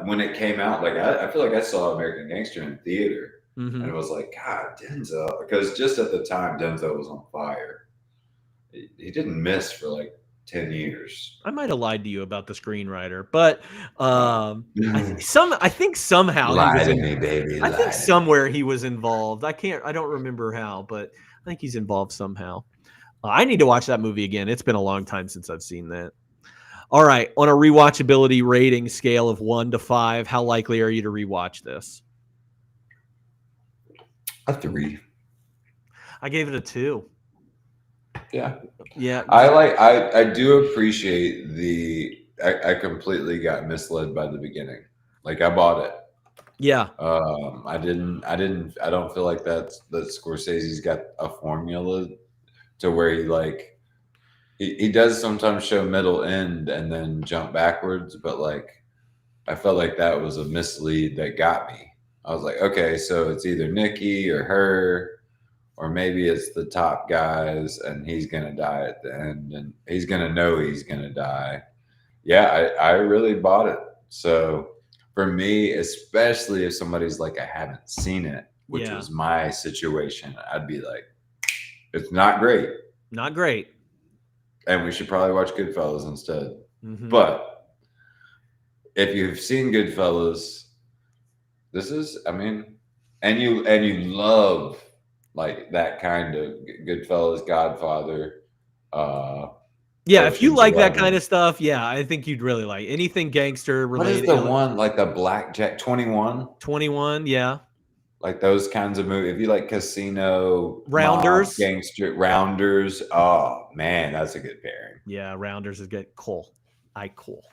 When it came out, I feel like I saw American Gangster in theater, and it was like, God, Denzel, because just at the time Denzel was on fire. He didn't miss for 10 years. I might have lied to you about the screenwriter, but I think somehow Lie to me, baby. I lie think to me. somewhere he was involved. I don't remember how, but I think he's involved somehow. I need to watch that movie again. It's been a long time since I've seen that. All right, on a rewatchability rating scale of 1 to 5, how likely are you to rewatch this? A 3. I gave it a 2. Yeah. Yeah. I do appreciate I completely got misled by the beginning. Like I bought it. Yeah. I don't feel like that Scorsese's got a formula to where he does sometimes show middle end and then jump backwards, but like I felt like that was a mislead that got me. I was like, okay, so it's either Nikki or her, or maybe it's the top guys and he's gonna die at the end and he's gonna know he's gonna die. Yeah, I really bought it. So for me, especially if somebody's like, I haven't seen it, which was my situation, I'd be like, it's not great. Not great. And we should probably watch Goodfellas instead. Mm-hmm. But if you've seen Goodfellas, this is, I mean, and you love like that kind of Goodfellas, Godfather. Yeah, if you like that 11. kind of stuff, yeah, I think you'd really like anything gangster related. What is the one like the Blackjack 21? 21, yeah. Like those kinds of movies. If you like Casino, Rounders, mob, gangster, Rounders. Oh man, that's a good pairing. Yeah, Rounders is good. Cool. Cool.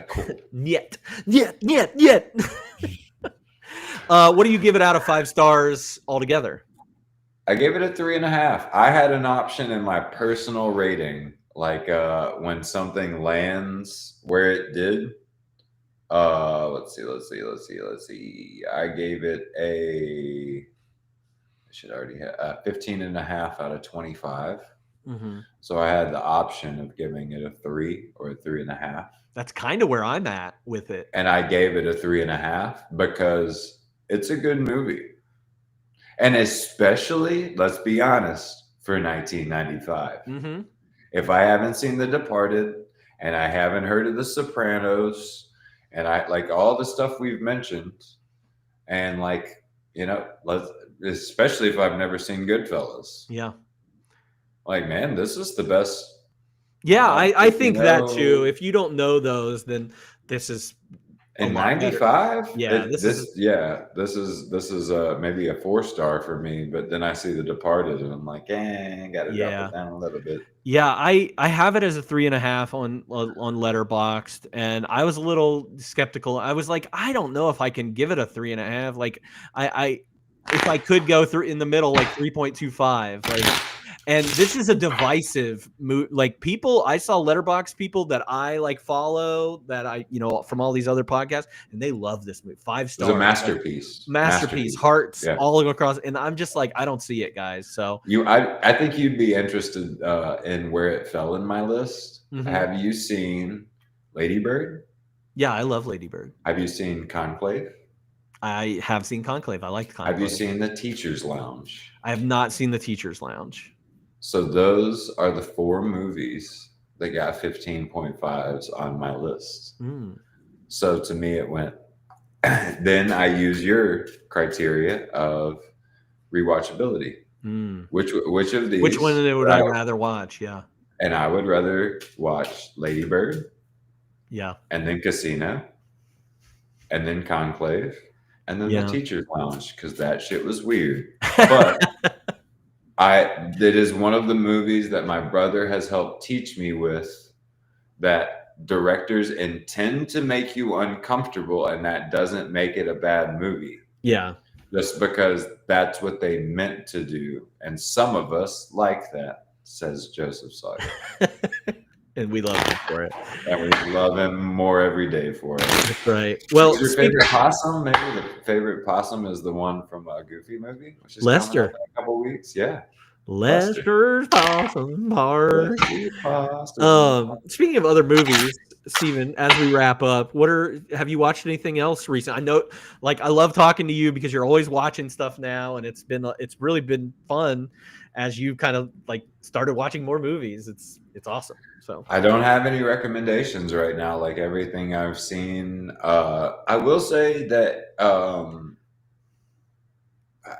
Cool. Yet. What do you give it out of 5 stars altogether? I gave it a 3.5. I had an option in my personal rating, like when something lands where it did. Let's see. I gave it I should already have 15.5 out of 25. Mm-hmm. So I had the option of giving it a 3 or a 3.5. That's kind of where I'm at with it. And I gave it a 3.5 because it's a good movie. And especially, let's be honest, for 1995. Mm-hmm. If I haven't seen The Departed and I haven't heard of The Sopranos and I like all the stuff we've mentioned, and like, you know, especially if I've never seen Goodfellas. Yeah. Like, man, this is the best. Yeah, I think that too. If you don't know those, then this is in 95. Yeah, this is maybe a 4-star for me. But then I see The Departed, and I'm like, got to drop it down a little bit. Yeah, I have it as a 3.5 on Letterboxd, and I was a little skeptical. I was like, I don't know if I can give it a 3.5. Like, if I could go through in the middle, like 3.25, like. And this is a divisive like people. I saw Letterboxd people that I like follow that I from all these other podcasts, and they love this movie. 5 stars. It's a masterpiece. Like, masterpiece. Hearts all across, and I'm just like, I don't see it, guys. So I think you'd be interested in where it fell in my list. Mm-hmm. Have you seen Lady Bird? Yeah, I love Lady Bird. Have you seen Conclave? I have seen Conclave. I like Conclave. Have you seen The Teacher's Lounge? I have not seen The Teacher's Lounge. So those are the 4 movies that got 15.5s on my list. Mm. So to me, it went. Then I use your criteria of rewatchability. Mm. Which of these? Which one would I rather watch? Yeah. And I would rather watch Lady Bird. Yeah. And then Casino. And then Conclave. And then The Teacher's Lounge, because that shit was weird. But it is one of the movies that my brother has helped teach me with that directors intend to make you uncomfortable, and that doesn't make it a bad movie. Yeah. Just because that's what they meant to do. And some of us like that, says Joseph Sawyer. And we love him for it. And we love him more every day for it. That's right. Well, your favorite possum? Maybe the favorite possum is the one from a Goofy movie, which is Lester. In a couple weeks. Yeah. Lester's Possum Park. Speaking of other movies, Steven, as we wrap up, have you watched anything else recent? I know, like, I love talking to you because you're always watching stuff now, and it's really been fun as you kind of like started watching more movies. It's awesome. So I don't have any recommendations right now. Like everything I've seen, I will say that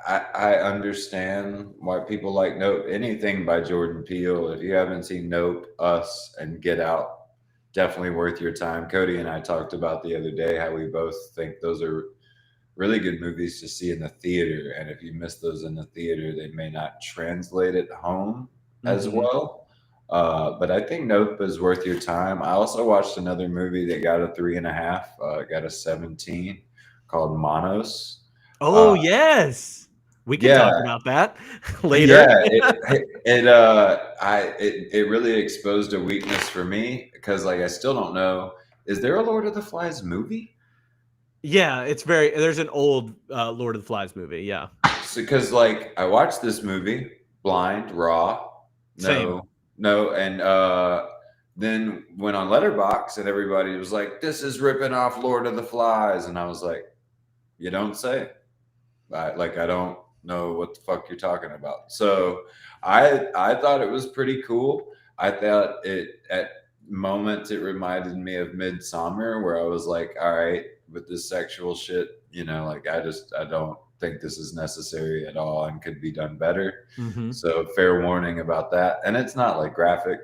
I understand why people like Nope. Anything by Jordan Peele. If you haven't seen Nope, Us, and Get Out, definitely worth your time. Cody and I talked about the other day how we both think those are really good movies to see in the theater. And if you miss those in the theater, they may not translate at home as well. But I think Nope is worth your time. I also watched another movie that got a 3.5, got a 17, called Manos. Oh, yes. We can talk about that later. Yeah, it really exposed a weakness for me because, like, I still don't know. Is there a Lord of the Flies movie? Yeah, there's an old Lord of the Flies movie. Yeah. Because, like, I watched this movie blind, raw, no, and then went on Letterboxd and everybody was like, "This is ripping off Lord of the Flies," and I was like, "You don't say." I don't know what the fuck you're talking about. So I thought it was pretty cool. I thought at moments it reminded me of Midsommar, where I was like, all right, with this sexual shit, like I don't think this is necessary at all and could be done better. So fair warning about that. And it's not like graphic.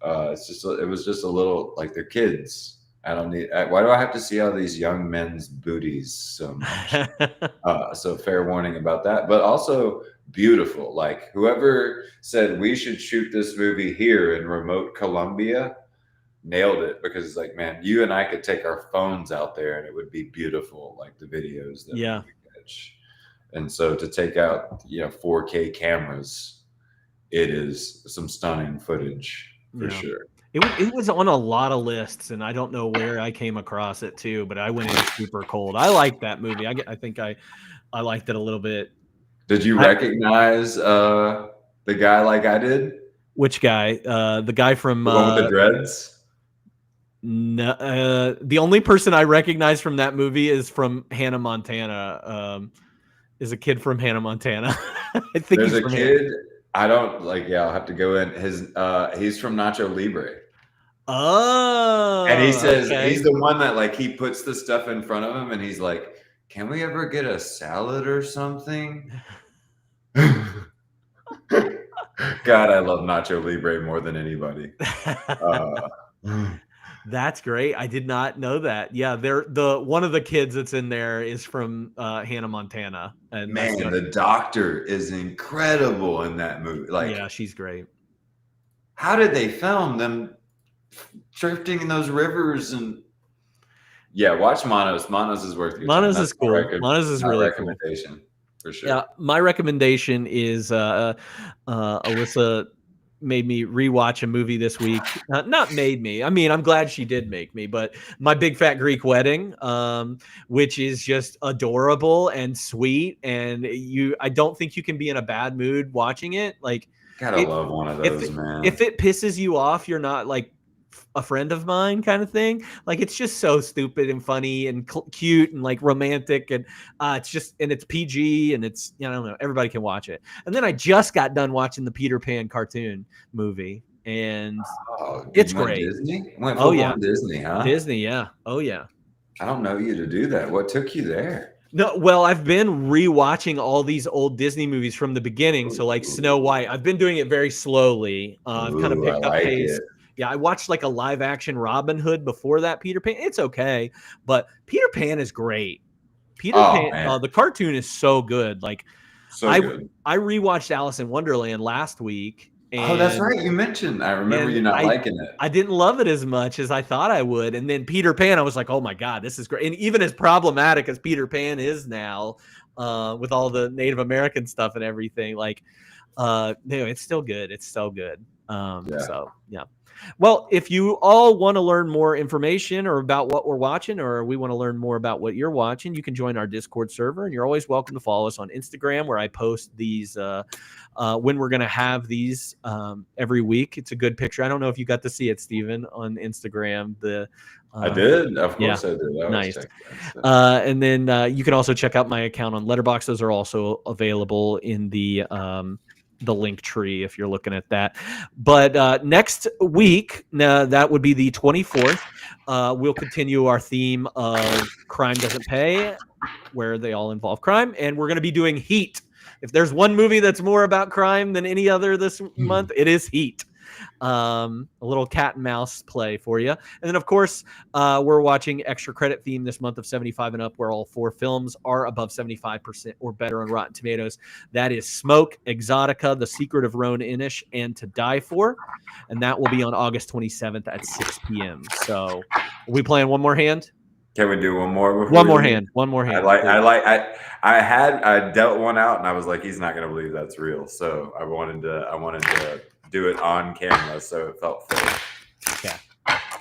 It was just a little like they're kids. Why do I have to see all these young men's booties so much? So fair warning about that, but also beautiful. Like whoever said we should shoot this movie here in remote Colombia nailed it, because it's like, man, you and I could take our phones out there and it would be beautiful. Like the videos that we catch. And so to take out, 4K cameras, it is some stunning footage for sure. It was on a lot of lists, and I don't know where I came across it too, but I went in super cold. I like that movie. I think I liked it a little bit. Did you recognize the guy like I did? Which guy? The guy from the one with the dreads? No, the only person I recognize from that movie is from Hannah Montana. Is a kid from Hannah Montana. I think there's a kid. I don't I'll have to go in. He's from Nacho Libre. Oh, and he says he's the one that he puts the stuff in front of him, and he's like, "Can we ever get a salad or something?" God, I love Nacho Libre more than anybody. That's great. I did not know that. Yeah, one of the kids that's in there is from Hannah Montana. And man, the doctor is incredible in that movie. Yeah, she's great. How did they film them drifting in those rivers? And watch Manos. Manos is worth your time. Manos is cool. Manos is really recommendation cool. For sure. Yeah, my recommendation is Alyssa made me rewatch a movie this week. Not made me. I mean, I'm glad she did make me, but My Big Fat Greek Wedding, which is just adorable and sweet. And I don't think you can be in a bad mood watching it. Gotta love one of those, man. If it pisses you off, you're not a friend of mine kind of thing. It's just so stupid and funny and cute and romantic, and it's PG, and it's, I don't know, everybody can watch it. And then I just got done watching the Peter Pan cartoon movie, and it's great. Disney? Went full on Disney, huh? Disney, yeah. Oh yeah. I don't know you to do that. What took you there? No, well, I've been rewatching all these old Disney movies from the beginning. So Snow White, I've been doing it very slowly. I've kind of picked up pace. Yeah, I watched a live action Robin Hood before that. Peter Pan, it's okay, but Peter Pan is great. Peter Pan, the cartoon is so good. Good. I rewatched Alice in Wonderland last week. And, that's right. You mentioned. I remember you not liking it. I didn't love it as much as I thought I would. And then Peter Pan, I was like, oh my God, this is great. And even as problematic as Peter Pan is now, with all the Native American stuff and everything, it's still good. It's so good. So yeah. Well, if you all want to learn more information or about what we're watching, or we want to learn more about what you're watching, you can join our Discord server, and you're always welcome to follow us on Instagram, where I post these when we're going to have these every week. It's a good picture. I don't know if you got to see it, Steven, on Instagram. I did. Of course I did. Nice. And then you can also check out my account on Letterboxd. Those are also available in the link tree if you're looking at that. But next week, that would be the 24th, we'll continue our theme of Crime Doesn't Pay, where they all involve crime, and we're going to be doing Heat. If there's one movie that's more about crime than any other this month, it is Heat. A little cat and mouse play for you. And then, of course, we're watching Extra Credit Theme this month of 75 and up, where all 4 films are above 75% or better on Rotten Tomatoes. That is Smoke, Exotica, The Secret of Roan Inish, and To Die For. And that will be on August 27th at 6 p.m. So are we playing one more hand? Can we do one more? One more hand. I dealt one out, and I was like, he's not going to believe that's real. So I wanted to do it on camera, so it felt fair. Yeah.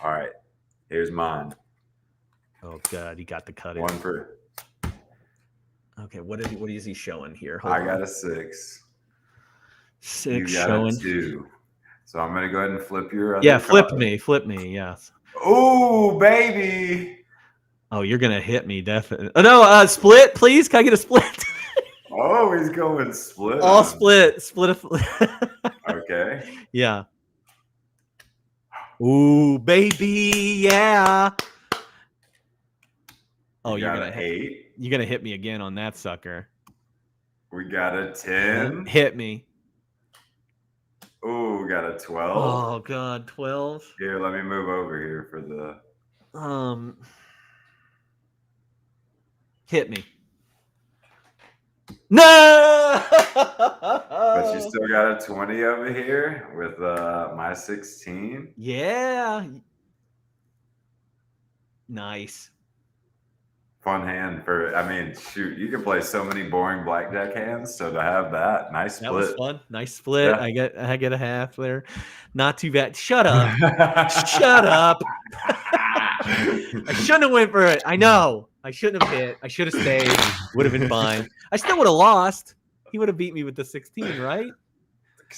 All right. Here's mine. Oh God, he got the cut in. One for. Okay, what is he showing here? I got a 6. 6 you got showing. A 2. So I'm gonna go ahead and flip your other flip card. me. Yes. Ooh, baby. Oh, you're gonna hit me, definitely. Oh no, split, please. Can I get a split? Oh, he's going split. All split. Okay. Yeah. Ooh, baby, yeah. Oh, you're gonna 8. You're gonna hit me again on that sucker. We got a 10. Hit me. Ooh, we got a 12. Oh God, 12. Here, let me move over here for the. Hit me. No. But you still got a 20 over here with my 16. Yeah. Nice. Fun hand for. I mean, shoot, you can play so many boring blackjack hands. So to have that, nice split. That was fun. Nice split. Yeah. I get a half there. Not too bad. Shut up. Shut up. I shouldn't have went for it. I know. I shouldn't have hit. I should have stayed. Would have been fine. I still would have lost. He would have beat me with the 16, right?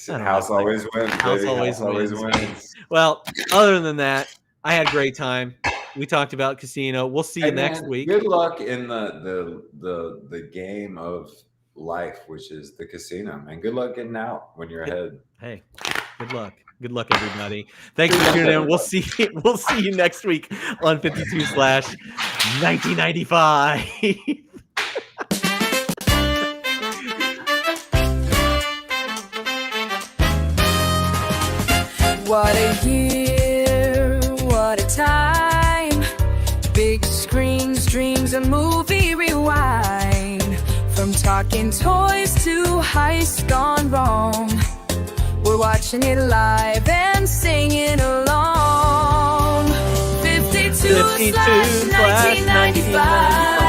House always wins. House always wins. Well, other than that, I had a great time. We talked about casino. We'll see you next week. Good luck in the game of life, which is the casino, man. Good luck getting out when you're ahead. Hey, good luck. Good luck, everybody. Thanks for tuning in. We'll see you next week on 52/1995. What a year, what a time. Big screens, dreams, a movie rewind. From talking toys to heist gone wrong. We're watching it live and singing along. 52/1995.